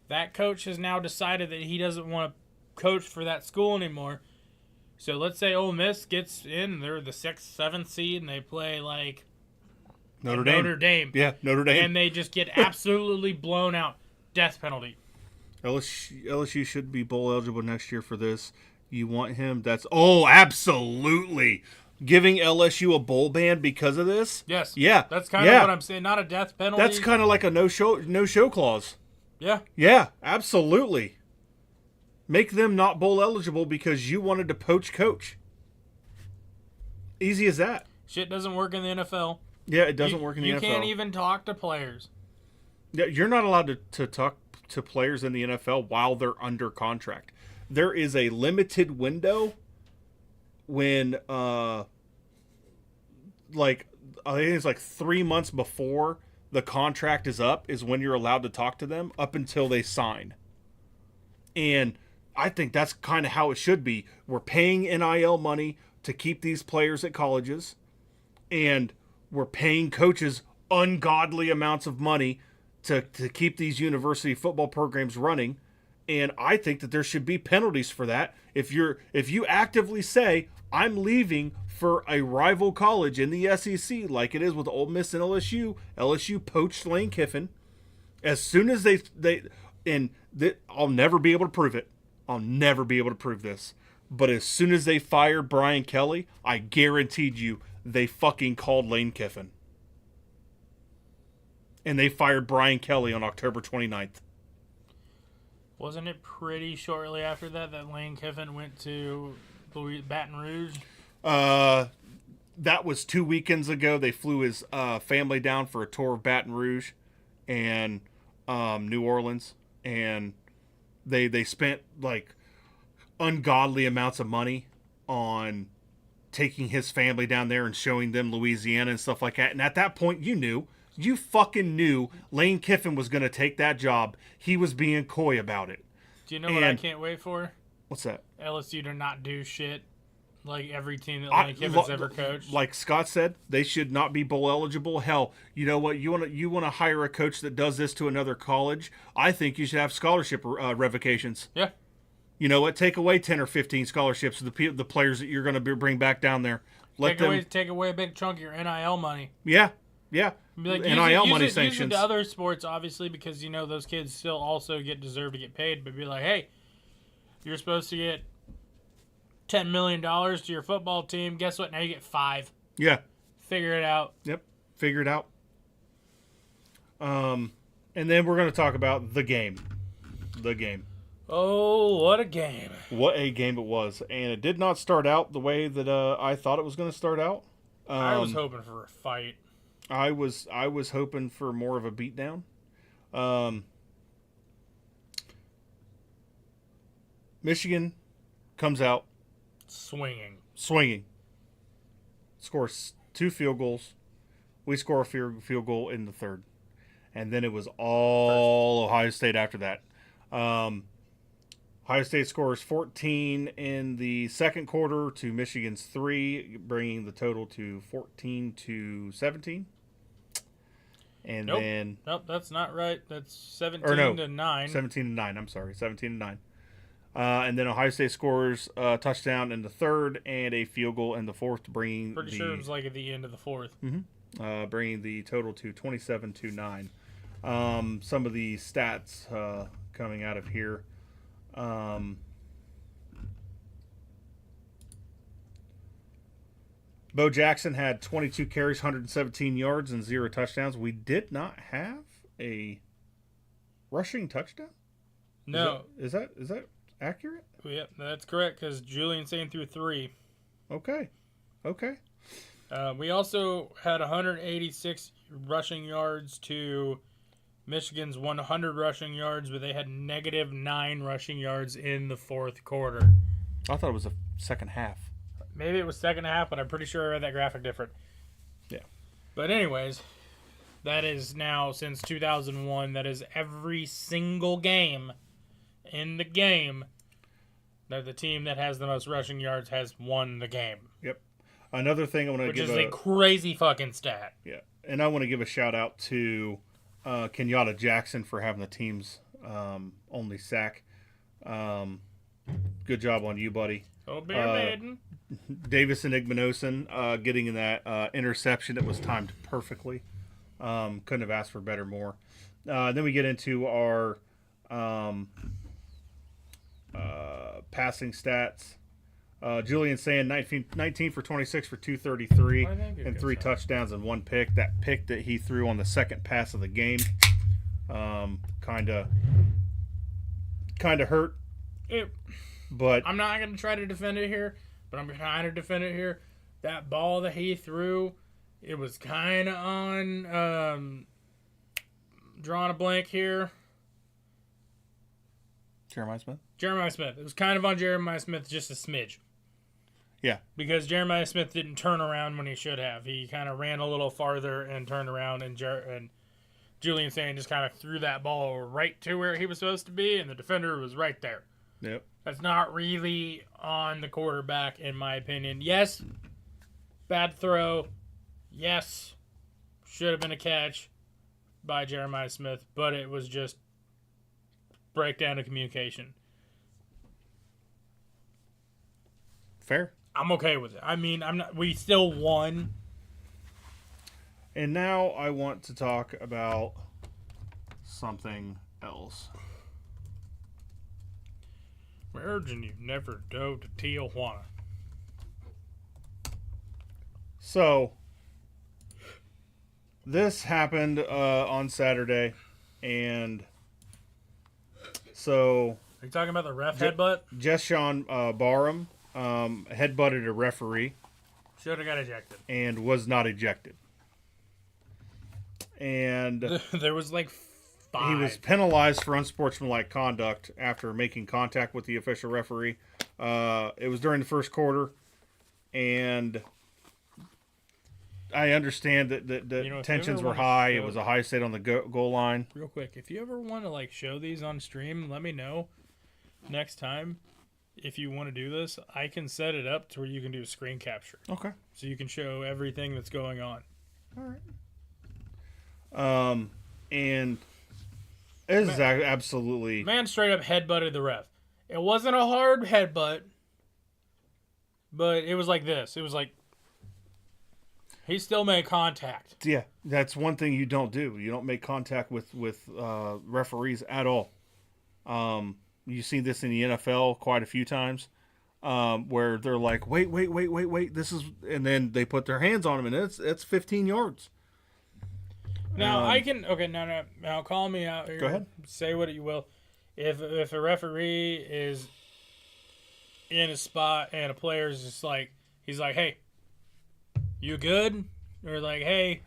Speaker 2: That coach has now decided that he doesn't want to coach for that school anymore. So let's say Ole Miss gets in, they're the 6th, 7th seed, and they play
Speaker 1: Notre
Speaker 2: Dame.
Speaker 1: Yeah, Notre Dame.
Speaker 2: And they just get absolutely blown out. Death penalty.
Speaker 1: LSU should be bowl eligible next year for this. You want him? Absolutely. Giving LSU a bowl ban because of this?
Speaker 2: Yes.
Speaker 1: Yeah.
Speaker 2: That's kind of what I'm saying. Not a death penalty.
Speaker 1: That's kind of like a no show clause.
Speaker 2: Yeah.
Speaker 1: Yeah, absolutely. Make them not bowl eligible because you wanted to poach coach. Easy as that.
Speaker 2: Shit doesn't work in the NFL.
Speaker 1: Yeah, it doesn't work in the NFL.
Speaker 2: You can't even talk to players.
Speaker 1: Yeah, you're not allowed to talk to players in the NFL while they're under contract. There is a limited window when, I think it's like 3 months before the contract is up is when you're allowed to talk to them up until they sign. And I think that's kind of how it should be. We're paying NIL money to keep these players at colleges, and we're paying coaches ungodly amounts of money to keep these university football programs running. And I think that there should be penalties for that. If you actively say, I'm leaving for a rival college in the SEC, like it is with Ole Miss and LSU poached Lane Kiffin. As soon as I'll never be able to prove it. I'll never be able to prove this. But as soon as they fired Brian Kelly, I guaranteed you they fucking called Lane Kiffin. And they fired Brian Kelly on October 29th.
Speaker 2: Wasn't it pretty shortly after that Lane Kiffin went to Baton Rouge?
Speaker 1: That was 2 weekends ago. They flew his family down for a tour of Baton Rouge and New Orleans. And they spent like ungodly amounts of money on taking his family down there and showing them Louisiana and stuff like that. And at that point, you fucking knew Lane Kiffin was going to take that job. He was being coy about it.
Speaker 2: Do you know what I can't wait for?
Speaker 1: What's that?
Speaker 2: LSU to not do shit like every team that Lane Kiffin's ever coached.
Speaker 1: Like Scott said, they should not be bowl eligible. Hell, you know what? You want to hire a coach that does this to another college? I think you should have scholarship revocations.
Speaker 2: Yeah.
Speaker 1: You know what? Take away 10 or 15 scholarships of the players that you're going to bring back down there.
Speaker 2: Take away a big chunk of your NIL money.
Speaker 1: Yeah.
Speaker 2: Be like,
Speaker 1: NIL money sanctions.
Speaker 2: Use it to other sports, obviously, because those kids still also deserve to get paid. But be like, hey, you're supposed to get $10 million to your football team. Guess what? Now you get 5.
Speaker 1: Yeah.
Speaker 2: Figure it out.
Speaker 1: Yep. Figure it out. And then we're going to talk about the game. The game.
Speaker 2: Oh, what a game.
Speaker 1: What a game it was. And it did not start out the way that I thought it was going to start out.
Speaker 2: I was hoping for a fight.
Speaker 1: I was hoping for more of a beatdown. Michigan comes out
Speaker 2: swinging,
Speaker 1: scores 2 field goals. We score a field goal in the third, and then it was all Ohio State after that. Ohio State scores 14 in the second quarter to Michigan's 3, bringing the total to 14-17. And
Speaker 2: nope, that's not right. That's 17-9.
Speaker 1: 17-9. I'm sorry, 17-9. And then Ohio State scores a touchdown in the third and a field goal in the fourth, bringing
Speaker 2: pretty sure it was like at the end of the fourth.
Speaker 1: Mm-hmm. Bringing the total to 27-9. Some of the stats coming out of here. Bo Jackson had 22 carries, 117 yards, and 0 touchdowns. We did not have a rushing touchdown.
Speaker 2: No,
Speaker 1: is that accurate?
Speaker 2: Yep, that's correct. Because Julian Sain threw 3.
Speaker 1: Okay.
Speaker 2: We also had 186 rushing yards to Michigan's 100 rushing yards, but they had -9 rushing yards in the fourth quarter.
Speaker 1: I thought it was the second half.
Speaker 2: Maybe it was second half, but I'm pretty sure I read that graphic different.
Speaker 1: Yeah.
Speaker 2: But anyways, that is now since 2001. That is every single game in the game that the team that has the most rushing yards has won the game.
Speaker 1: Yep. Another thing I want to give
Speaker 2: a crazy fucking stat.
Speaker 1: Yeah. And I want to give a shout out to Kenyatta Jackson for having the team's only sack. Good job on you, buddy.
Speaker 2: Oh, Bear Maiden.
Speaker 1: Davison Igmanosin getting in that interception that was timed perfectly. Couldn't have asked for better more. Then we get into our passing stats. Julian Sain, 19 for 26 for 233 and 3 touchdowns and 1 pick. That pick that he threw on the second pass of the game kind of hurt But
Speaker 2: I'm not going to try to defend it here, but I'm trying to defend it here. That ball that he threw, it was kind of on, drawing a blank here.
Speaker 1: Jeremiah Smith?
Speaker 2: Jeremiah Smith. It was kind of on Jeremiah Smith, just a smidge.
Speaker 1: Yeah.
Speaker 2: Because Jeremiah Smith didn't turn around when he should have. He kind of ran a little farther and turned around, and Julian Sane just kind of threw that ball right to where he was supposed to be, and the defender was right there.
Speaker 1: Yep.
Speaker 2: That's not really on the quarterback, in my opinion. Yes, bad throw. Yes, should have been a catch by Jeremiah Smith, but it was just breakdown of communication.
Speaker 1: Fair.
Speaker 2: I'm okay with it. I mean, we still won.
Speaker 1: And now I want to talk about something else.
Speaker 2: Virgin, you never go to Tijuana.
Speaker 1: So, this happened on Saturday, and so
Speaker 2: Are you talking about the ref headbutt?
Speaker 1: Jeshaun Barham headbutted a referee
Speaker 2: Should have got ejected.
Speaker 1: and was not ejected. And
Speaker 2: There was like 5.
Speaker 1: he was penalized for unsportsmanlike conduct after making contact with the official referee. It was during the first quarter, and I understand that the
Speaker 2: You know, if
Speaker 1: tensions
Speaker 2: you ever
Speaker 1: were
Speaker 2: wanna
Speaker 1: high.
Speaker 2: show-
Speaker 1: It was a high state on the goal line.
Speaker 2: Real quick, if you ever want to like show these on stream, let me know next time. If you want to do this, I can set it up to where you can do screen capture,
Speaker 1: Okay.
Speaker 2: so you can show everything that's going on.
Speaker 1: All right. And it is absolutely
Speaker 2: Man straight up headbutted the ref. It wasn't a hard headbutt, but it was like this. It was like he still made contact.
Speaker 1: yeah. That's one thing you don't do. You don't make contact with referees at all. You see this in the NFL quite a few times, where they're like, wait, this is, and then they put their hands on him, and it's 15 yards.
Speaker 2: Now I can now call me out here.
Speaker 1: Go ahead.
Speaker 2: Say what you will. If a referee is in a spot and a player's just like he's like, hey, you good? Or like, hey,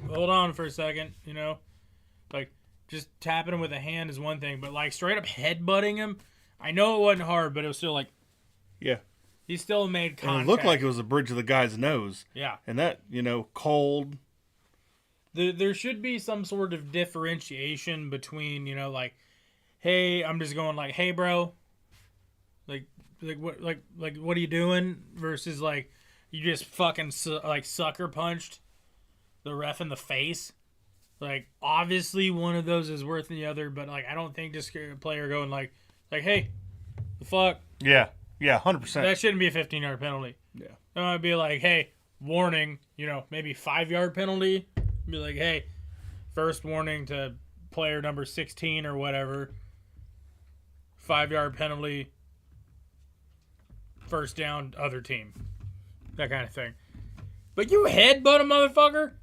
Speaker 2: hold on for a second, you know? Like just tapping him with a hand is one thing, but like straight up headbutting him, I know it wasn't hard, but it was still like
Speaker 1: Yeah.
Speaker 2: he still made
Speaker 1: And
Speaker 2: contact.
Speaker 1: it looked like it was the bridge of the guy's nose.
Speaker 2: Yeah.
Speaker 1: And that, cold.
Speaker 2: There should be some sort of differentiation between, like, hey, I'm just going like, hey, bro, like what are you doing? Versus like, you just fucking sucker punched the ref in the face. Like, obviously one of those is worse than the other, but like, I don't think just a player going like, hey, the fuck.
Speaker 1: Yeah. Yeah, 100%.
Speaker 2: That shouldn't be a 15-yard penalty.
Speaker 1: Yeah.
Speaker 2: It might be like, hey, warning, maybe 5-yard penalty. Be like, hey, first warning to player number 16 or whatever. 5-yard penalty. First down, other team. That kind of thing. But you headbutt a motherfucker,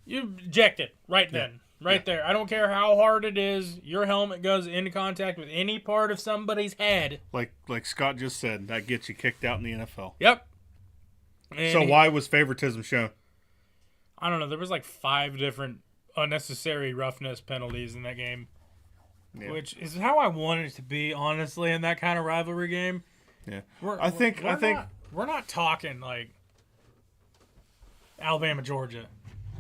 Speaker 2: you eject it right then. Right there. I don't care how hard it is. Your helmet goes into contact with any part of somebody's head.
Speaker 1: Like Scott just said, that gets you kicked out in the NFL.
Speaker 2: Yep. And
Speaker 1: So why was favoritism shown?
Speaker 2: I don't know. There was like 5 different unnecessary roughness penalties in that game,
Speaker 1: Yeah.
Speaker 2: which is how I want it to be, honestly, in that kind of rivalry game.
Speaker 1: Yeah.
Speaker 2: We're not talking like Alabama, Georgia.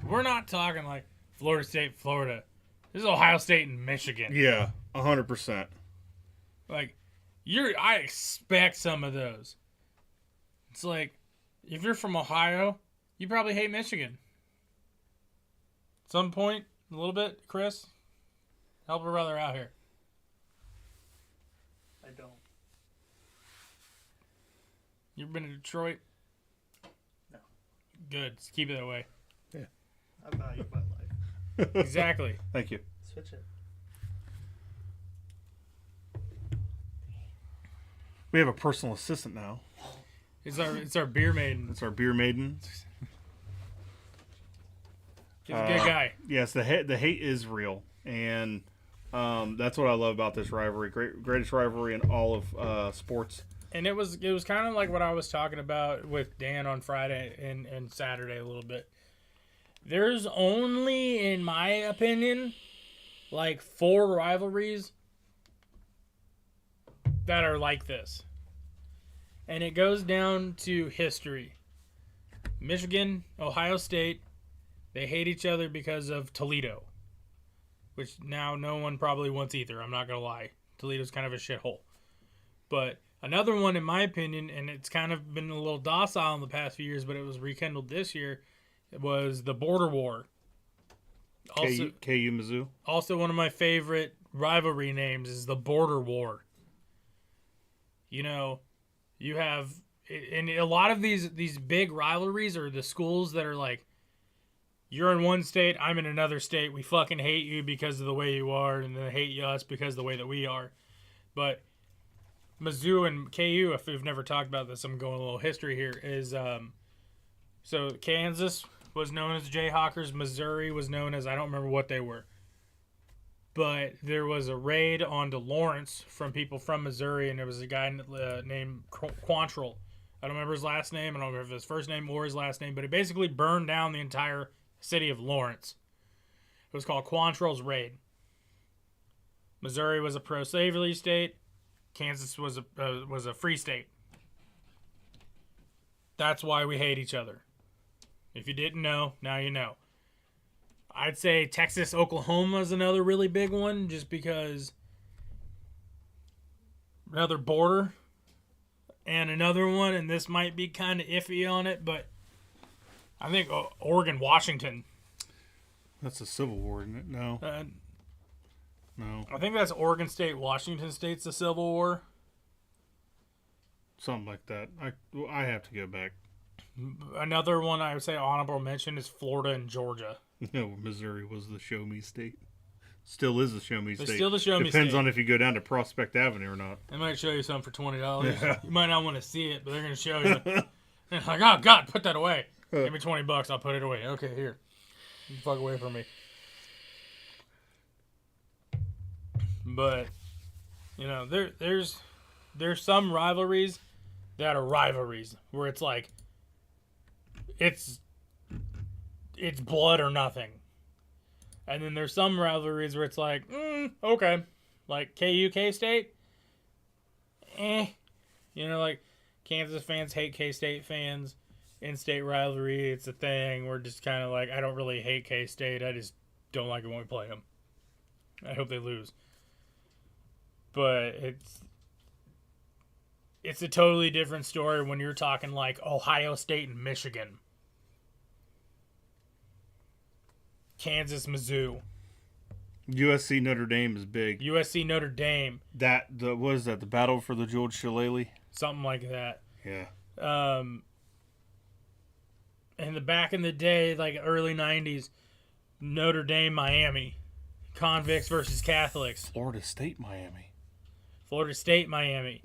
Speaker 2: We're not talking like Florida State, Florida. This is Ohio State and Michigan.
Speaker 1: Yeah, 100%.
Speaker 2: Like, I expect some of those. It's like, if you're from Ohio, you probably hate Michigan. At some point, a little bit, Chris. Help a brother out here.
Speaker 4: I don't.
Speaker 2: You ever been to Detroit?
Speaker 4: No.
Speaker 2: Good. Just keep it that way.
Speaker 4: I value my life.
Speaker 2: Exactly.
Speaker 1: Thank you.
Speaker 4: Switch it.
Speaker 1: We have a personal assistant now.
Speaker 2: It's our beer maiden.
Speaker 1: It's our beer maiden.
Speaker 2: He's a good guy.
Speaker 1: Yes, the hate is real, and That's what I love about this rivalry. Greatest rivalry in all of sports.
Speaker 2: And it was kind of like what I was talking about with Dan on Friday and Saturday a little bit. There's only, in my opinion, like 4 rivalries that are like this. And it goes down to history. Michigan, Ohio State, they hate each other because of Toledo. Which now no one probably wants either, I'm not going to lie. Toledo's kind of a shithole. But another one, in my opinion, and it's kind of been a little docile in the past few years, but it was rekindled this year, was the Border War. Also,
Speaker 1: KU Mizzou.
Speaker 2: Also, one of my favorite rivalry names is the Border War. You know, you have, and a lot of these big rivalries are the schools that are like, you're in one state, I'm in another state, we fucking hate you because of the way you are, and they hate us because of the way that we are. But Mizzou and KU, if we've never talked about this, I'm going a little history here, is so Kansas was known as Jayhawkers, Missouri was known as, I don't remember what they were. But there was a raid onto Lawrence from people from Missouri, and there was a guy named Quantrill. I don't remember his last name, I don't remember his first name or his last name, but it basically burned down the entire city of Lawrence. It was called Quantrill's Raid. Missouri was a pro-slavery state. Kansas was a free state. That's why we hate each other. If you didn't know, now you know. I'd say Texas, Oklahoma is another really big one, just because another border. And another one, and this might be kind of iffy on it, but I think Oregon, Washington.
Speaker 1: That's a Civil War, isn't it? No. No.
Speaker 2: I think that's Oregon State, Washington State's the Civil War.
Speaker 1: Something like that. I have to go back.
Speaker 2: Another one I would say honorable mention is Florida and Georgia.
Speaker 1: No, Missouri was the show me state. Still is the show me state.
Speaker 2: Still the show me state.
Speaker 1: Depends on if you go down to Prospect Avenue or not.
Speaker 2: They might show you something for $20.
Speaker 1: Yeah.
Speaker 2: You might not want to see it, but they're going to show you. And it's like, oh, God, put that away. Give me $20, I'll put it away. Okay, here. You fuck away from me. But, you know, there's some rivalries that are rivalries where it's like, it's blood or nothing. And then there's some rivalries where it's like, okay. Like KU, K-State? You know, like Kansas fans hate K-State fans. In-state rivalry, it's a thing. We're just kind of like, I don't really hate K-State. I just don't like it when we play them. I hope they lose. But it's a totally different story when you're talking like Ohio State and Michigan. Kansas, Mizzou.
Speaker 1: USC Notre Dame is big.
Speaker 2: USC Notre Dame.
Speaker 1: What is that? The battle for the George Shillelagh?
Speaker 2: Something like that.
Speaker 1: Yeah.
Speaker 2: In the back in the day, like early 90s, Notre Dame, Miami. Convicts versus Catholics.
Speaker 1: Florida State, Miami.
Speaker 2: Florida State, Miami.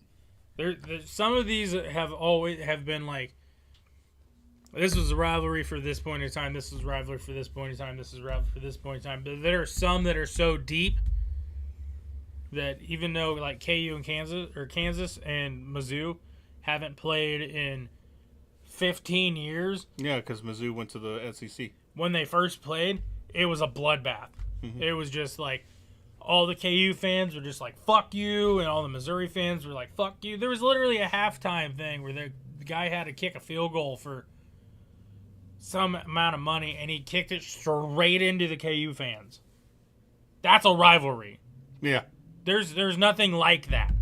Speaker 2: There some of these have been like, this was a rivalry for this point in time. This was a rivalry for this point in time. This is a rivalry for this point in time. But there are some that are so deep that even though like KU and Kansas and Mizzou haven't played in 15 years.
Speaker 1: Yeah, because Mizzou went to the SEC.
Speaker 2: When they first played, it was a bloodbath.
Speaker 1: Mm-hmm.
Speaker 2: It was just like all the KU fans were just like, fuck you, and all the Missouri fans were like, fuck you. There was literally a halftime thing where the guy had to kick a field goal for some amount of money, and he kicked it straight into the KU fans. That's a rivalry.
Speaker 1: Yeah.
Speaker 2: There's nothing like that.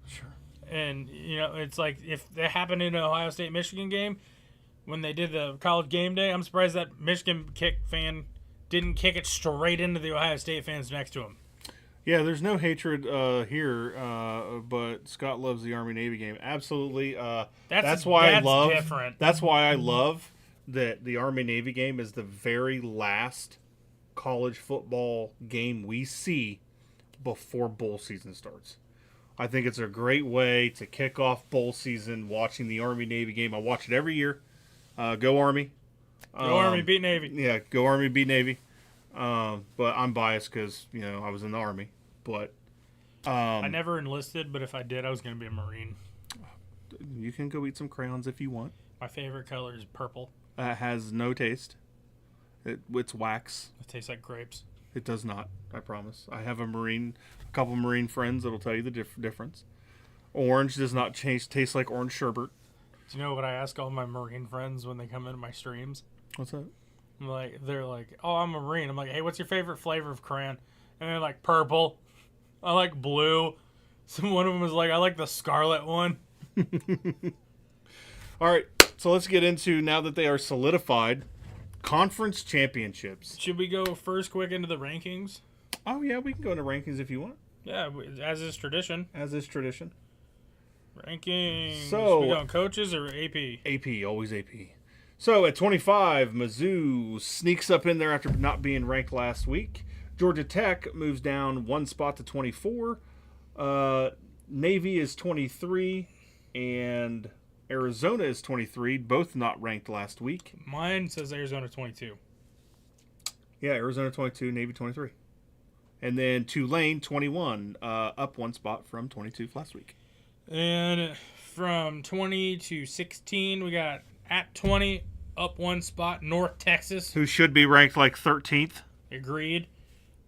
Speaker 1: Sure.
Speaker 2: And, you know, it's like if that happened in an Ohio State-Michigan game, when they did the college game day, I'm surprised that Michigan fan didn't kick it straight into the Ohio State fans next to him.
Speaker 1: Yeah, there's no hatred here, but Scott loves the Army-Navy game. Absolutely. That's why I love.
Speaker 2: Different.
Speaker 1: That's why I love that the Army-Navy game is the very last college football game we see before bowl season starts. I think it's a great way to kick off bowl season watching the Army-Navy game. I watch it every year. Go Army.
Speaker 2: Go Army, beat Navy.
Speaker 1: Yeah, go Army, beat Navy. But I'm biased because I was in the Army. But
Speaker 2: I never enlisted, but if I did, I was going to be a Marine.
Speaker 1: you can go eat some crayons if you want.
Speaker 2: My favorite color is purple.
Speaker 1: It has no taste. It's wax.
Speaker 2: It tastes like grapes.
Speaker 1: It does not. I promise. I have a couple Marine friends that'll tell you the difference. Orange does not taste like orange sherbet.
Speaker 2: Do you know what I ask all my Marine friends when they come into my streams?
Speaker 1: What's that?
Speaker 2: They're like, oh, I'm a Marine. I'm like, hey, what's your favorite flavor of crayon? And they're like, purple. I like blue. One of them was like, I like the scarlet one.
Speaker 1: All right, so let's get into, now that they are solidified, conference championships.
Speaker 2: Should we go first quick into the rankings?
Speaker 1: Oh, yeah, we can go into rankings if you want.
Speaker 2: Yeah, as is tradition.
Speaker 1: As is tradition.
Speaker 2: Rankings.
Speaker 1: So,
Speaker 2: we going coaches or AP?
Speaker 1: AP, always AP. So at 25, Mizzou sneaks up in there after not being ranked last week. Georgia Tech moves down one spot to 24. Navy is 23, and Arizona is 23, both not ranked last week.
Speaker 2: Mine says Arizona 22.
Speaker 1: Yeah, Arizona 22, Navy 23. And then Tulane 21, up one spot from 22 last week.
Speaker 2: And from 20 to 16, we got at 20, up one spot, North Texas.
Speaker 1: Who should be ranked like 13th.
Speaker 2: Agreed.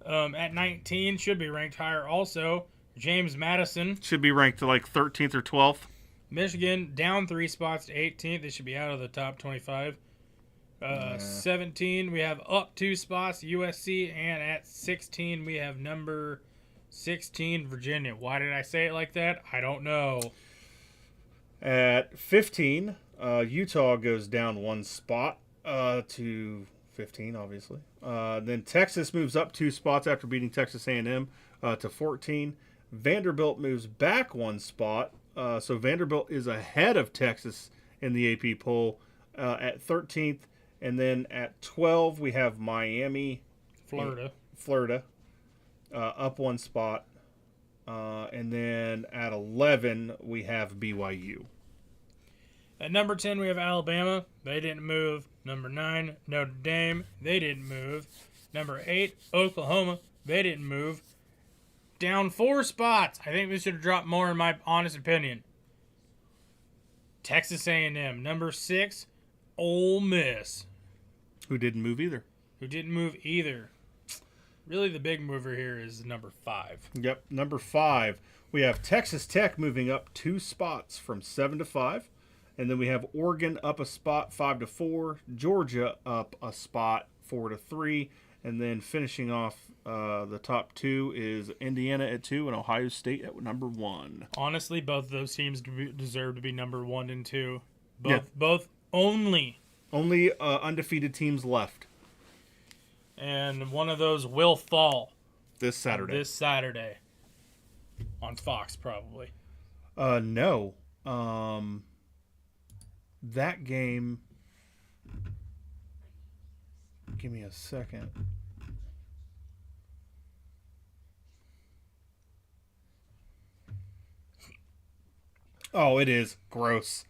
Speaker 2: At 19, should be ranked higher also, James Madison.
Speaker 1: Should be ranked to like 13th or 12th.
Speaker 2: Michigan down 3 spots to 18th. They should be out of the top 25. 17, we have up 2 spots, USC. And at 16, we have number 16, Virginia. Why did I say it like that? I don't know.
Speaker 1: At 15, Utah goes down 1 spot to 15, obviously. Then Texas moves up 2 spots after beating Texas A&M to 14. Vanderbilt moves back 1 spot. So Vanderbilt is ahead of Texas in the AP poll at 13th. And then at 12, we have Miami. Florida. Up 1 spot. And then at 11, we have BYU.
Speaker 2: At number 10, we have Alabama. They didn't move. Number 9, Notre Dame. They didn't move. Number 8, Oklahoma. They didn't move. Down 4 spots. I think we should have dropped more, in my honest opinion. Texas A&M. Number 6, Ole Miss.
Speaker 1: Who didn't move either.
Speaker 2: Really, the big mover here is number 5.
Speaker 1: Yep, number 5. We have Texas Tech moving up 2 spots from 7 to 5. And then we have Oregon up a spot, 5 to 4. Georgia up a spot, 4 to 3. And then finishing off the top 2 is Indiana at 2 and Ohio State at number 1.
Speaker 2: Honestly, both of those teams deserve to be number 1 and 2.
Speaker 1: Both
Speaker 2: only
Speaker 1: undefeated teams left.
Speaker 2: And one of those will fall
Speaker 1: this Saturday.
Speaker 2: On Fox, probably.
Speaker 1: No. That game. Give me a second. Oh, it is gross.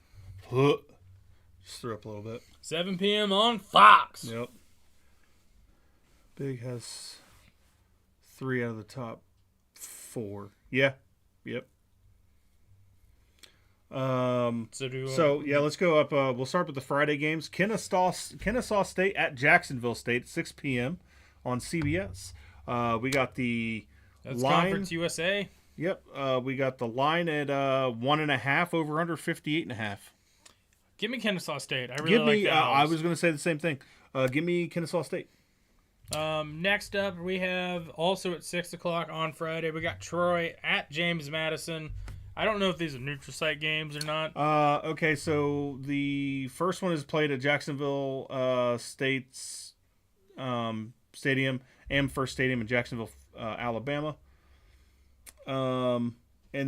Speaker 1: Just threw up a little bit.
Speaker 2: 7 p.m. on Fox.
Speaker 1: Yep. Big has 3 out of the top 4. Yeah. Yep. Let's go up. We'll start with the Friday games. Kennesaw State at Jacksonville State, 6 p.m. on CBS. We got the
Speaker 2: That's
Speaker 1: line.
Speaker 2: Conference USA.
Speaker 1: Yep. We got the line at 1.5 over under 58.5.
Speaker 2: Give me Kennesaw State. I really like that.
Speaker 1: I was going to say the same thing. Give me Kennesaw State.
Speaker 2: Next up, we have also at 6 o'clock on Friday, we got Troy at James Madison. I don't know if these are neutral site games or not.
Speaker 1: Okay, so the first one is played at Jacksonville State's Stadium, Amherst Stadium in Jacksonville, Alabama. And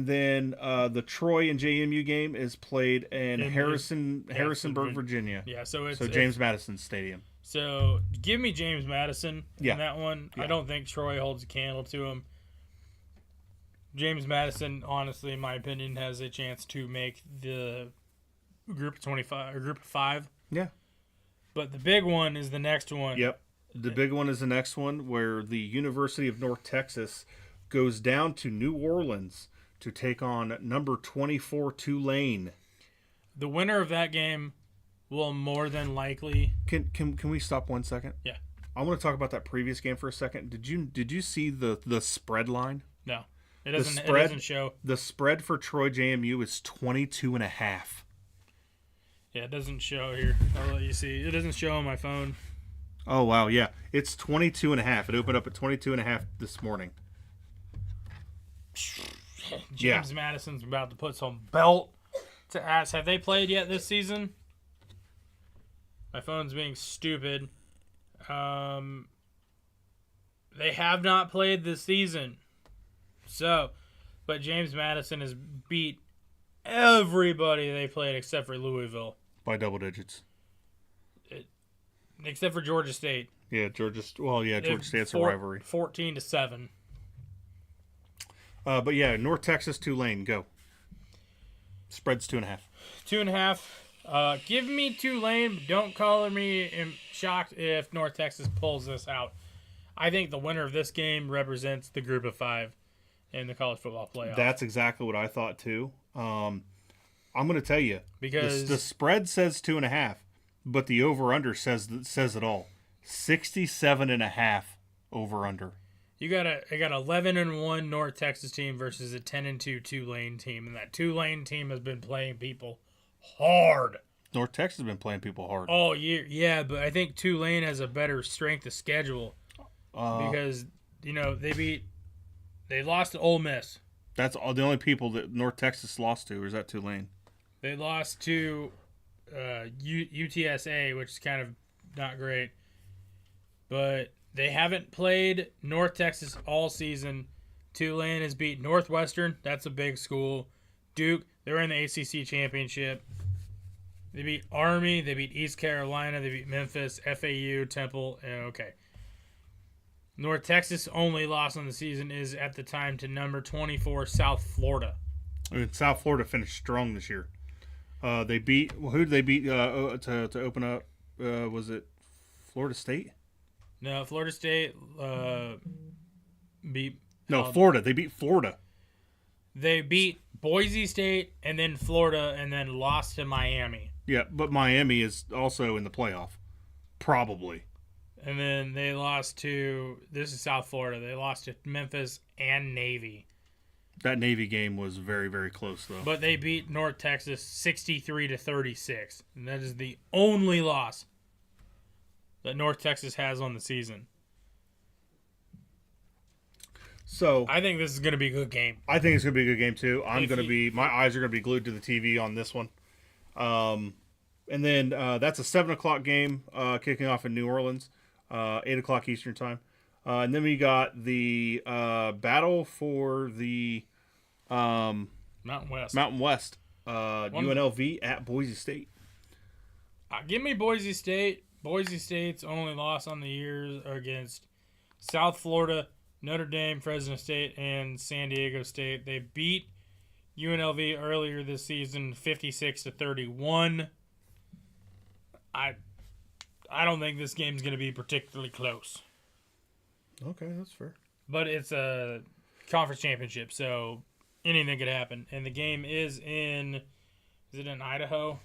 Speaker 1: then the Troy and JMU game is played in Harrisonburg, Virginia.
Speaker 2: Yeah, so
Speaker 1: James Madison Stadium.
Speaker 2: So give me James Madison in that one.
Speaker 1: Yeah.
Speaker 2: I don't think Troy holds a candle to him. James Madison, honestly, in my opinion, has a chance to make the group of 25 or group of 5.
Speaker 1: Yeah.
Speaker 2: But the big one is the next one.
Speaker 1: Yep. The big one is the next one, where the University of North Texas goes down to New Orleans to take on number 24 Tulane.
Speaker 2: The winner of that game will more than likely.
Speaker 1: Can we stop 1 second?
Speaker 2: Yeah.
Speaker 1: I want to talk about that previous game for a second. Did you see the spread line?
Speaker 2: No, it doesn't.
Speaker 1: spread-
Speaker 2: It doesn't show.
Speaker 1: The spread for Troy JMU is 22.5.
Speaker 2: Yeah, it doesn't show here. I'll let you see. It doesn't show on my phone.
Speaker 1: Oh wow, yeah, it's 22.5. It opened up at 22.5 this morning.
Speaker 2: James Madison's about to put some belt to ass. Have they played yet this season? My phone's being stupid. They have not played this season. So, but James Madison has beat everybody they played except for Louisville,
Speaker 1: By double digits.
Speaker 2: except for Georgia State.
Speaker 1: Yeah, Georgia State's a rivalry.
Speaker 2: 14-7.
Speaker 1: But yeah, North Texas, Tulane, go. Spread's 2.5.
Speaker 2: 2.5. Give me Tulane, but don't color me shocked if North Texas pulls this out. I think the winner of this game represents the group of 5 in the college football playoff.
Speaker 1: That's exactly what I thought too. I'm going to tell you,
Speaker 2: because
Speaker 1: the spread says 2.5, but the over/under says it all. 67.5 over/under.
Speaker 2: you got 11-1 North Texas team versus a 10-2 Tulane team, and that Tulane team has been playing people hard
Speaker 1: North Texas has been playing people hard.
Speaker 2: all year. Yeah, but I think Tulane has a better strength of schedule because they lost to Ole Miss.
Speaker 1: That's all the only people that North Texas lost to, or is that Tulane?
Speaker 2: They lost to UTSA, which is kind of not great. But they haven't played North Texas all season. Tulane has beat Northwestern. That's a big school. Duke, they're in the ACC championship. They beat Army. They beat East Carolina. They beat Memphis, FAU, Temple. Okay. North Texas' only loss on the season is at the time to number 24 South Florida.
Speaker 1: I mean, South Florida finished strong this year. They beat who did they beat to open up? Was it Florida State?
Speaker 2: No, Florida State beat.
Speaker 1: Florida. They beat Florida.
Speaker 2: They beat Boise State and then Florida and then lost to Miami.
Speaker 1: Yeah, but Miami is also in the playoff, probably.
Speaker 2: And then they lost to, this is South Florida, they lost to Memphis and Navy.
Speaker 1: That Navy game was very, very close, though.
Speaker 2: But they beat North Texas 63-36. And that is the only loss that North Texas has on the season.
Speaker 1: So
Speaker 2: I think this is going to be a good game.
Speaker 1: I think it's going to be a good game, too. My eyes are going to be glued to the TV on this one. And then that's a 7 o'clock game kicking off in New Orleans, 8 o'clock Eastern time. And then we got the battle for the
Speaker 2: Mountain West.
Speaker 1: UNLV at Boise State.
Speaker 2: Give me Boise State. Boise State's only loss on the year against South Florida, Notre Dame, Fresno State, and San Diego State. They beat UNLV earlier this season 56-31. I don't think this game's going to be particularly close.
Speaker 1: Okay, that's fair.
Speaker 2: But it's a conference championship, so anything could happen. And the game is in Idaho?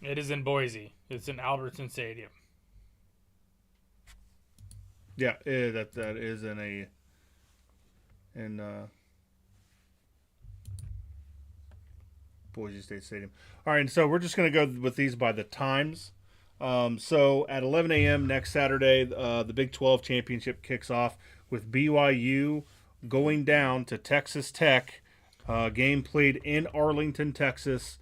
Speaker 2: It is in Boise. It's in Albertson Stadium.
Speaker 1: Yeah, that is in Boise State Stadium. All right, and so we're just going to go with these by the times. So at 11 a.m. next Saturday, the Big 12 championship kicks off with BYU going down to Texas Tech. Game played in Arlington, Texas.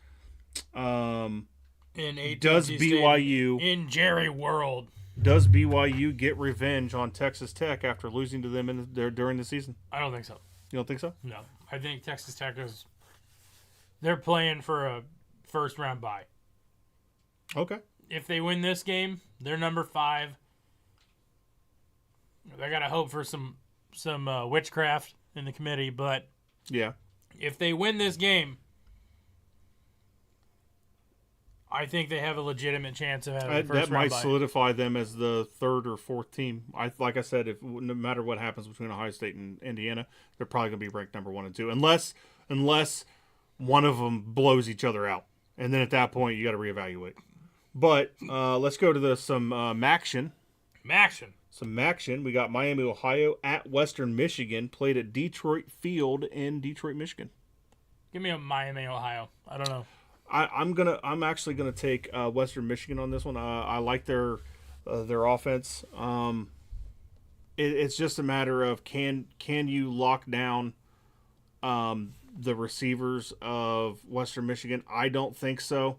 Speaker 2: In AT&T
Speaker 1: Does
Speaker 2: Stadium,
Speaker 1: BYU
Speaker 2: in Jerry World?
Speaker 1: Does BYU get revenge on Texas Tech after losing to them during the season?
Speaker 2: I don't think so.
Speaker 1: You don't think so?
Speaker 2: No, I think Texas Tech they're playing for a first round bye.
Speaker 1: Okay.
Speaker 2: If they win this game, they're number 5. They got to hope for some witchcraft in the committee, but
Speaker 1: yeah,
Speaker 2: if they win this game, I think they have a legitimate chance of having a
Speaker 1: That
Speaker 2: first round
Speaker 1: might
Speaker 2: bye.
Speaker 1: solidify them as the third or fourth team. Like I said, if no matter what happens between Ohio State and Indiana, they're probably going to be ranked number 1 and 2, unless one of them blows each other out, and then at that point you got to reevaluate. But let's go to some Maction. Some Maction. We got Miami, Ohio at Western Michigan, played at Detroit Field in Detroit, Michigan.
Speaker 2: Give me a Miami, Ohio. I don't know.
Speaker 1: I'm actually gonna take Western Michigan on this one. I like their offense. It's just a matter of can you lock down the receivers of Western Michigan? I don't think so.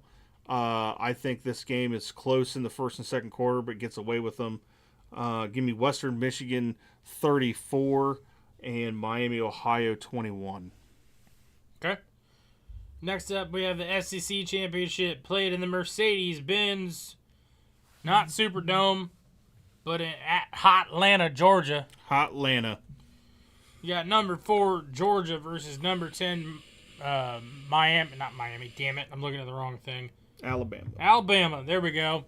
Speaker 1: I think this game is close in the first and second quarter, but gets away with them. Give me Western Michigan 34 and Miami, Ohio 21.
Speaker 2: Okay. Next up, we have the SEC Championship played in the Mercedes-Benz, not Superdome, but at Hotlanta, Georgia.
Speaker 1: Hotlanta.
Speaker 2: You got number 4 Georgia versus number 10 Miami. Not Miami. Damn it! I'm looking at the wrong thing.
Speaker 1: Alabama.
Speaker 2: There we go.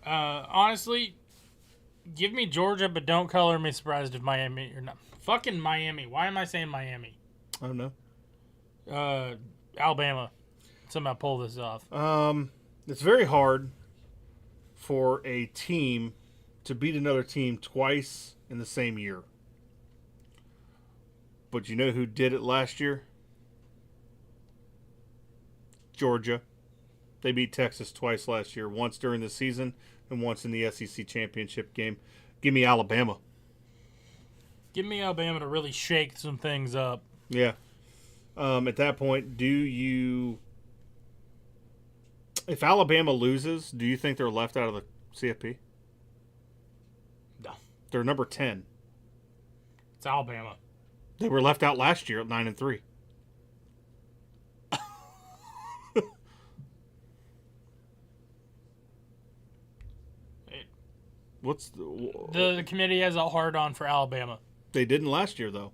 Speaker 2: Honestly, give me Georgia, but don't color me surprised if Miami or not. Fucking Miami. Why am I saying Miami?
Speaker 1: I don't know.
Speaker 2: Alabama. Somehow pull this off.
Speaker 1: It's very hard for a team to beat another team twice in the same year. But you know who did it last year? Georgia. They beat Texas twice last year, once during the season and once in the SEC championship game. Give me Alabama.
Speaker 2: Give me Alabama to really shake some things up.
Speaker 1: Yeah. At that point, if Alabama loses, do you think they're left out of the CFP?
Speaker 2: No.
Speaker 1: They're number 10.
Speaker 2: It's Alabama.
Speaker 1: They were left out last year at 9-3. What's
Speaker 2: the committee has a hard on for Alabama.
Speaker 1: They didn't last year though.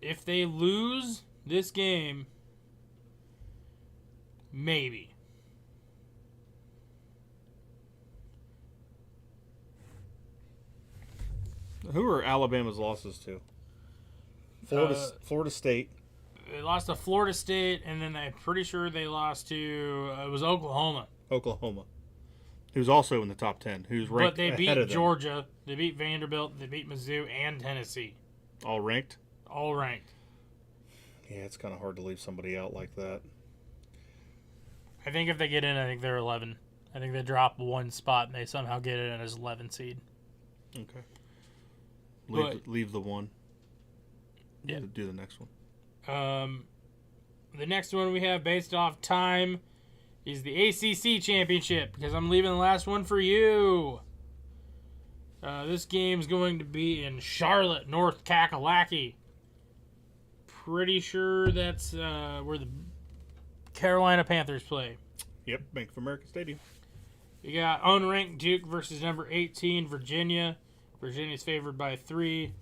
Speaker 2: If they lose this game, maybe.
Speaker 1: Who are Alabama's losses to? Florida State.
Speaker 2: They lost to Florida State, and then I'm pretty sure they lost to it was Oklahoma.
Speaker 1: Who's also in the top 10. Who's ranked
Speaker 2: But they
Speaker 1: ahead
Speaker 2: beat
Speaker 1: of them.
Speaker 2: Georgia, they beat Vanderbilt, they beat Mizzou, and Tennessee.
Speaker 1: All ranked?
Speaker 2: All ranked.
Speaker 1: Yeah, it's kind of hard to leave somebody out like that.
Speaker 2: I think if they get in, I think they're 11. I think they drop one spot and they somehow get it in as 11 seed.
Speaker 1: Okay.
Speaker 2: But-
Speaker 1: Leave the one.
Speaker 2: Yeah.
Speaker 1: Do the next one.
Speaker 2: The next one we have based off time is the ACC Championship, because I'm leaving the last one for you. This game's going to be in Charlotte, North Kakalaki. Pretty sure that's where the Carolina Panthers play.
Speaker 1: Yep, Bank of America Stadium.
Speaker 2: You got unranked Duke versus number 18, Virginia. Virginia's favored by 3.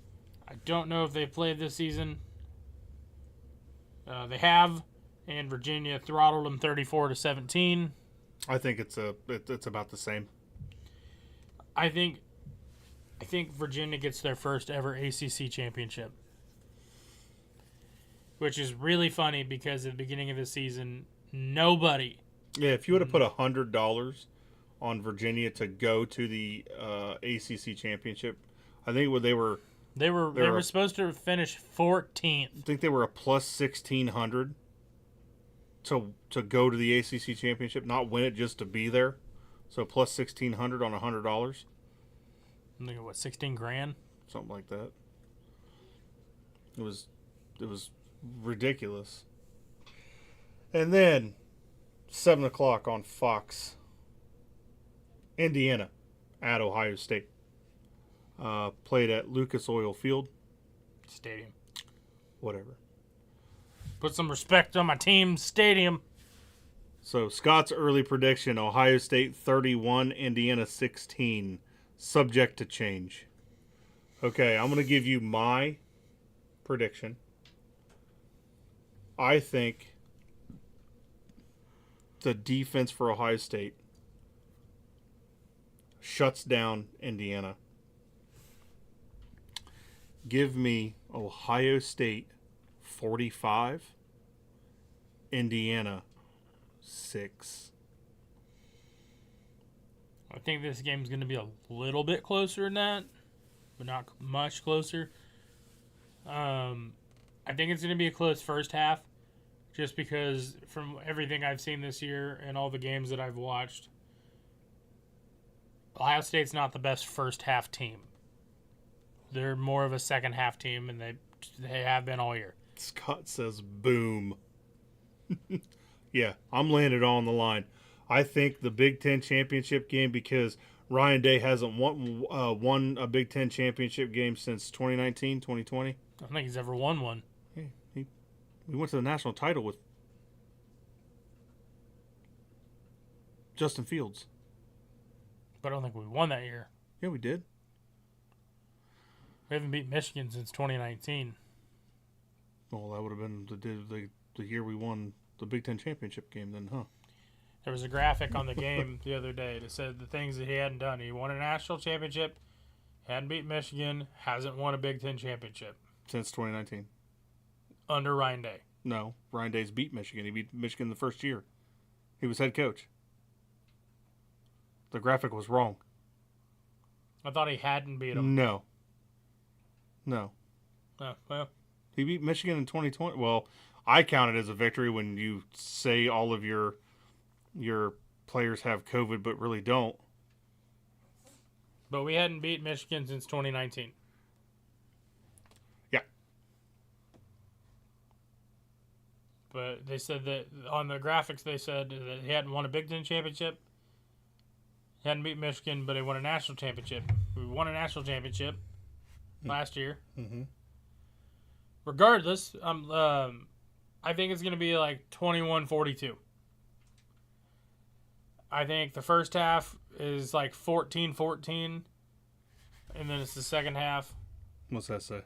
Speaker 2: I don't know if they played this season. They have, and Virginia throttled them 34-17.
Speaker 1: I think it's about the same.
Speaker 2: I think Virginia gets their first ever ACC championship, which is really funny because at the beginning of the season, nobody.
Speaker 1: Yeah, if you would have put $100 on Virginia to go to the ACC championship, I think they were
Speaker 2: supposed to finish 14th.
Speaker 1: I think they were a plus 1,600 to go to the ACC championship, not win it, just to be there. So plus 1,600 on $100,
Speaker 2: I'm thinking, what, 16 grand?
Speaker 1: something like that. It was ridiculous. And then 7:00 on Fox, Indiana at Ohio State. Played at Lucas Oil Field.
Speaker 2: Stadium.
Speaker 1: Whatever.
Speaker 2: Put some respect on my team's stadium.
Speaker 1: So Scott's early prediction: Ohio State 31, Indiana 16. Subject to change. Okay, I'm going to give you my prediction. I think the defense for Ohio State shuts down Indiana. Give me Ohio State 45, Indiana 6.
Speaker 2: I think this game's going to be a little bit closer than that, but not much closer. I think it's going to be a close first half, just because from everything I've seen this year and all the games that I've watched, Ohio State's not the best first half team. They're more of a second half team, and they have been all year.
Speaker 1: Scott says boom. Yeah, I'm laying it all on the line. I think the Big Ten championship game, because Ryan Day hasn't won a Big Ten championship game since 2019, 2020.
Speaker 2: I don't think he's ever won one.
Speaker 1: Yeah, we went to the national title with Justin Fields.
Speaker 2: But I don't think we won that year.
Speaker 1: Yeah, we did.
Speaker 2: We haven't beat Michigan since 2019.
Speaker 1: Well, that would have been the year we won the Big Ten championship game then, huh?
Speaker 2: There was a graphic on the game the other day that said the things that he hadn't done. He won a national championship, hadn't beat Michigan, hasn't won a Big Ten championship.
Speaker 1: Since 2019.
Speaker 2: Under Ryan Day.
Speaker 1: No, Ryan Day's beat Michigan. He beat Michigan the first year. He was head coach. The graphic was wrong.
Speaker 2: I thought he hadn't beat him.
Speaker 1: No.
Speaker 2: Oh, well.
Speaker 1: He beat Michigan in 2020. Well, I count it as a victory when you say all of your players have COVID but really don't.
Speaker 2: But we hadn't beat Michigan since 2019.
Speaker 1: Yeah.
Speaker 2: But they said that on the graphics, they said that he hadn't won a Big Ten championship. He hadn't beat Michigan, but he won a national championship. We won a national championship last year.
Speaker 1: Mm-hmm.
Speaker 2: Regardless, I think it's going to be like 21-42. I think the first half is like 14-14, and then it's the second half.
Speaker 1: What's that say?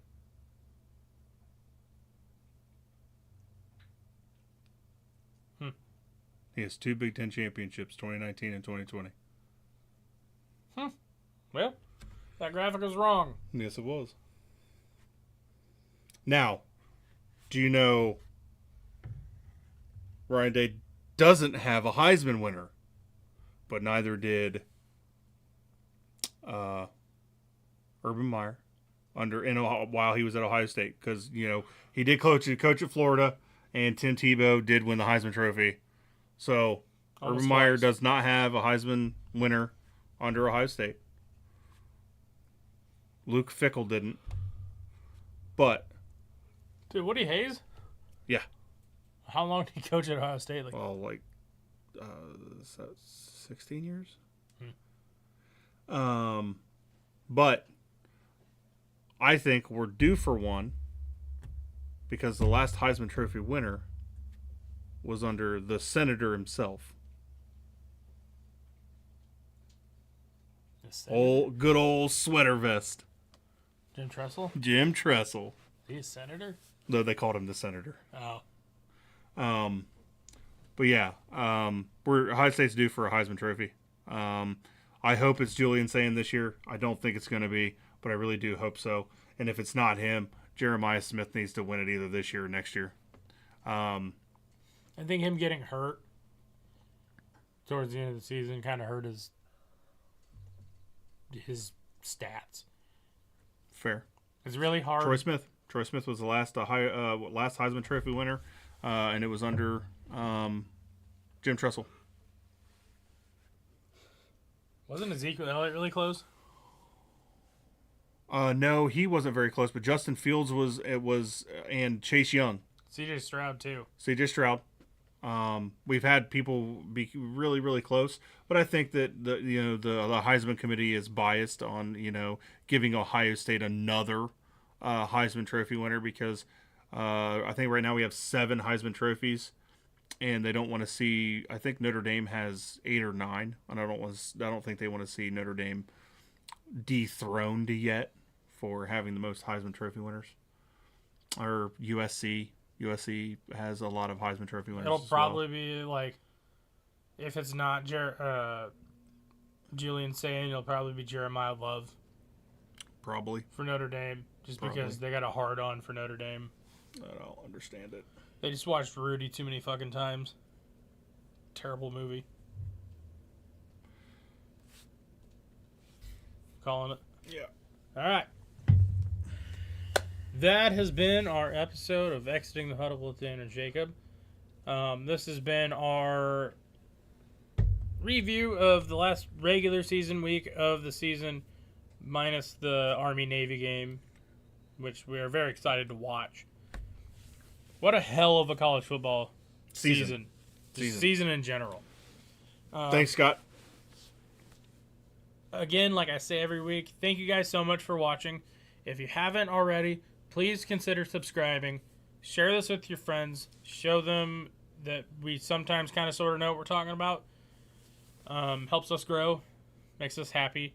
Speaker 1: He has 2 Big Ten championships, 2019 and 2020.
Speaker 2: Well, that graphic was wrong.
Speaker 1: Yes, it was. Now, do you know Ryan Day doesn't have a Heisman winner, but neither did Urban Meyer while he was at Ohio State, because he did coach at Florida, and Tim Tebow did win the Heisman Trophy. So Urban Meyer does not have a Heisman winner under Ohio State. Luke Fickell didn't. But
Speaker 2: Dude, Woody Hayes?
Speaker 1: yeah.
Speaker 2: How long did he coach at Ohio State?
Speaker 1: Well, 16 years? But I think we're due for one, because the last Heisman Trophy winner was under the Senator himself. Good old sweater vest.
Speaker 2: Jim Tressel?
Speaker 1: Jim Tressel.
Speaker 2: Is he a senator?
Speaker 1: Though they called him the Senator.
Speaker 2: Oh.
Speaker 1: But yeah, Ohio State's due for a Heisman Trophy. I hope it's Julian Sayin this year. I don't think it's going to be, but I really do hope so. And if it's not him, Jeremiah Smith needs to win it either this year or next year.
Speaker 2: I think him getting hurt towards the end of the season kind of hurt his stats.
Speaker 1: Fair.
Speaker 2: It's really hard.
Speaker 1: Troy Smith was the last Heisman Trophy winner, and it was under Jim Tressel.
Speaker 2: Wasn't Ezekiel Elliott really close?
Speaker 1: No, he wasn't very close, but Justin Fields was, and Chase Young.
Speaker 2: C.J. Stroud too.
Speaker 1: C.J. Stroud. We've had people be really, really close, but I think that the Heisman committee is biased on giving Ohio State another Heisman Trophy winner, because I think right now we have 7 Heisman trophies, and they don't want to see. I think Notre Dame has 8 or 9, and I don't think they want to see Notre Dame dethroned yet for having the most Heisman Trophy winners. Or USC has a lot of Heisman Trophy winners.
Speaker 2: It'll probably be like If it's not Julian Sane, it'll probably be Jeremiah Love
Speaker 1: Probably.
Speaker 2: for Notre Dame, just
Speaker 1: Probably.
Speaker 2: because they got a hard on for Notre Dame.
Speaker 1: I don't understand it.
Speaker 2: They just watched Rudy too many fucking times. Terrible movie. Calling it.
Speaker 1: Yeah.
Speaker 2: All right. That has been our episode of Exiting the Huddle with Dan and Jacob. This has been our review of the last regular season week of the season, minus the Army-Navy game, which we are very excited to watch. What a hell of a college football season. Just season in general.
Speaker 1: Thanks, Scott.
Speaker 2: Again, like I say every week, thank you guys so much for watching. If you haven't already, please consider subscribing. Share this with your friends. Show them that we sometimes kind of sort of know what we're talking about. Helps us grow. Makes us happy.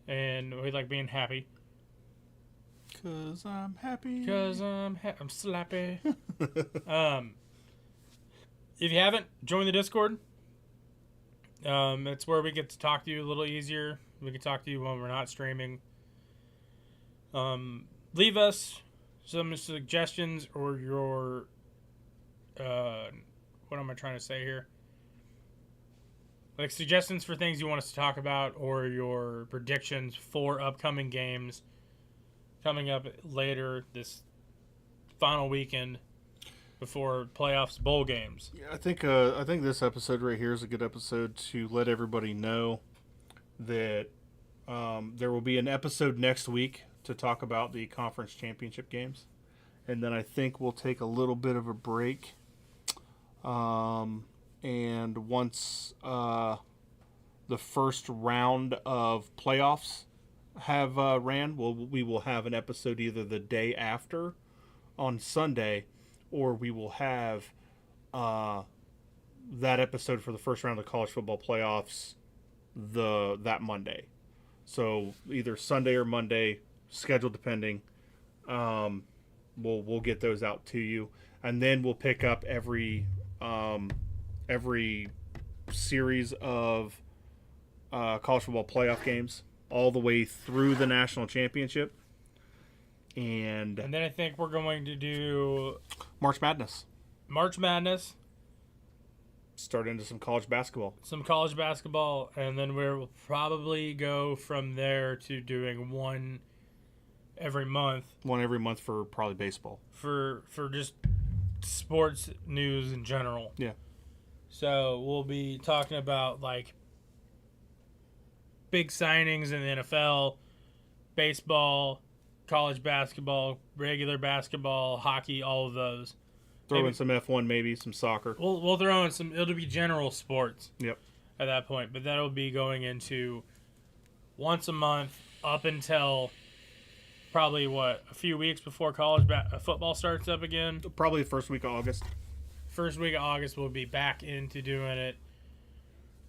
Speaker 2: And we like being happy.
Speaker 1: Because I'm happy.
Speaker 2: Because I'm slappy. If you haven't, join the Discord. It's where we get to talk to you a little easier. We can talk to you when we're not streaming. Leave us some suggestions or your what am I trying to say here? Like suggestions for things you want us to talk about or your predictions for upcoming games coming up later this final weekend before playoffs bowl games.
Speaker 1: Yeah, I think this episode right here is a good episode to let everybody know that there will be an episode next week to talk about the conference championship games, and then I think we'll take a little bit of a break. And once the first round of playoffs have ran, we will have an episode either the day after on Sunday, or we will have that episode for the first round of the college football playoffs that Monday. So either Sunday or Monday, schedule depending. We'll get those out to you, and then we'll pick up every series of college football playoff games all the way through the national championship. And
Speaker 2: then I think we're going to do
Speaker 1: March Madness. Start into some college basketball.
Speaker 2: And then we'll probably go from there to doing one every month.
Speaker 1: One every month for probably baseball.
Speaker 2: For just sports news in general.
Speaker 1: Yeah.
Speaker 2: So we'll be talking about like big signings in the NFL, baseball, college basketball, regular basketball, hockey, all of those.
Speaker 1: Throw in some F1, maybe some soccer.
Speaker 2: We'll throw in some. It'll be general sports.
Speaker 1: Yep.
Speaker 2: At that point, but that'll be going into once a month up until probably a few weeks before college football starts up again.
Speaker 1: Probably the first week of August.
Speaker 2: First week of August, we'll be back into doing it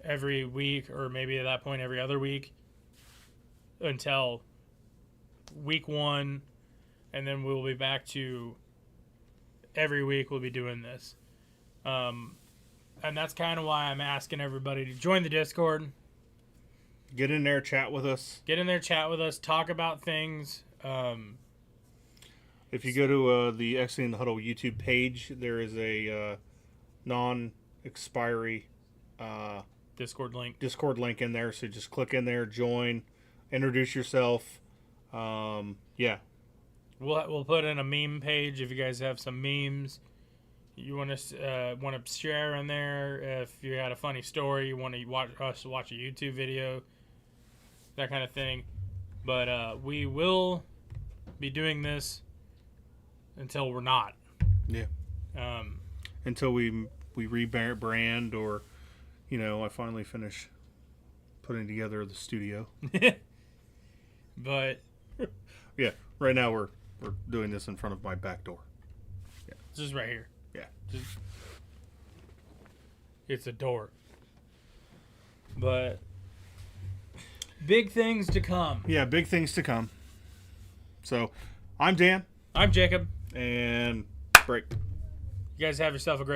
Speaker 2: every week, or maybe at that point every other week, until week 1, and then we'll be back to every week we'll be doing this. And that's kind of why I'm asking everybody to join the Discord.
Speaker 1: Get in there, chat with us.
Speaker 2: Talk about things.
Speaker 1: If you go to the Exiting the Huddle YouTube page, there is a non-expiry
Speaker 2: Discord
Speaker 1: link in there. So just click in there, join, introduce yourself. Yeah.
Speaker 2: We'll put in a meme page if you guys have some memes you want to share in there. If you had a funny story, you want to watch a YouTube video, that kind of thing. But we will be doing this until we're not.
Speaker 1: Yeah. Until we rebrand, or I finally finish putting together the studio.
Speaker 2: But
Speaker 1: yeah, right now we're doing this in front of my back door.
Speaker 2: Yeah. Just right here.
Speaker 1: Yeah.
Speaker 2: It's a door. But big things to come.
Speaker 1: Yeah, big things to come. So, I'm Dan.
Speaker 2: I'm Jacob.
Speaker 1: And break.
Speaker 2: You guys have yourself a great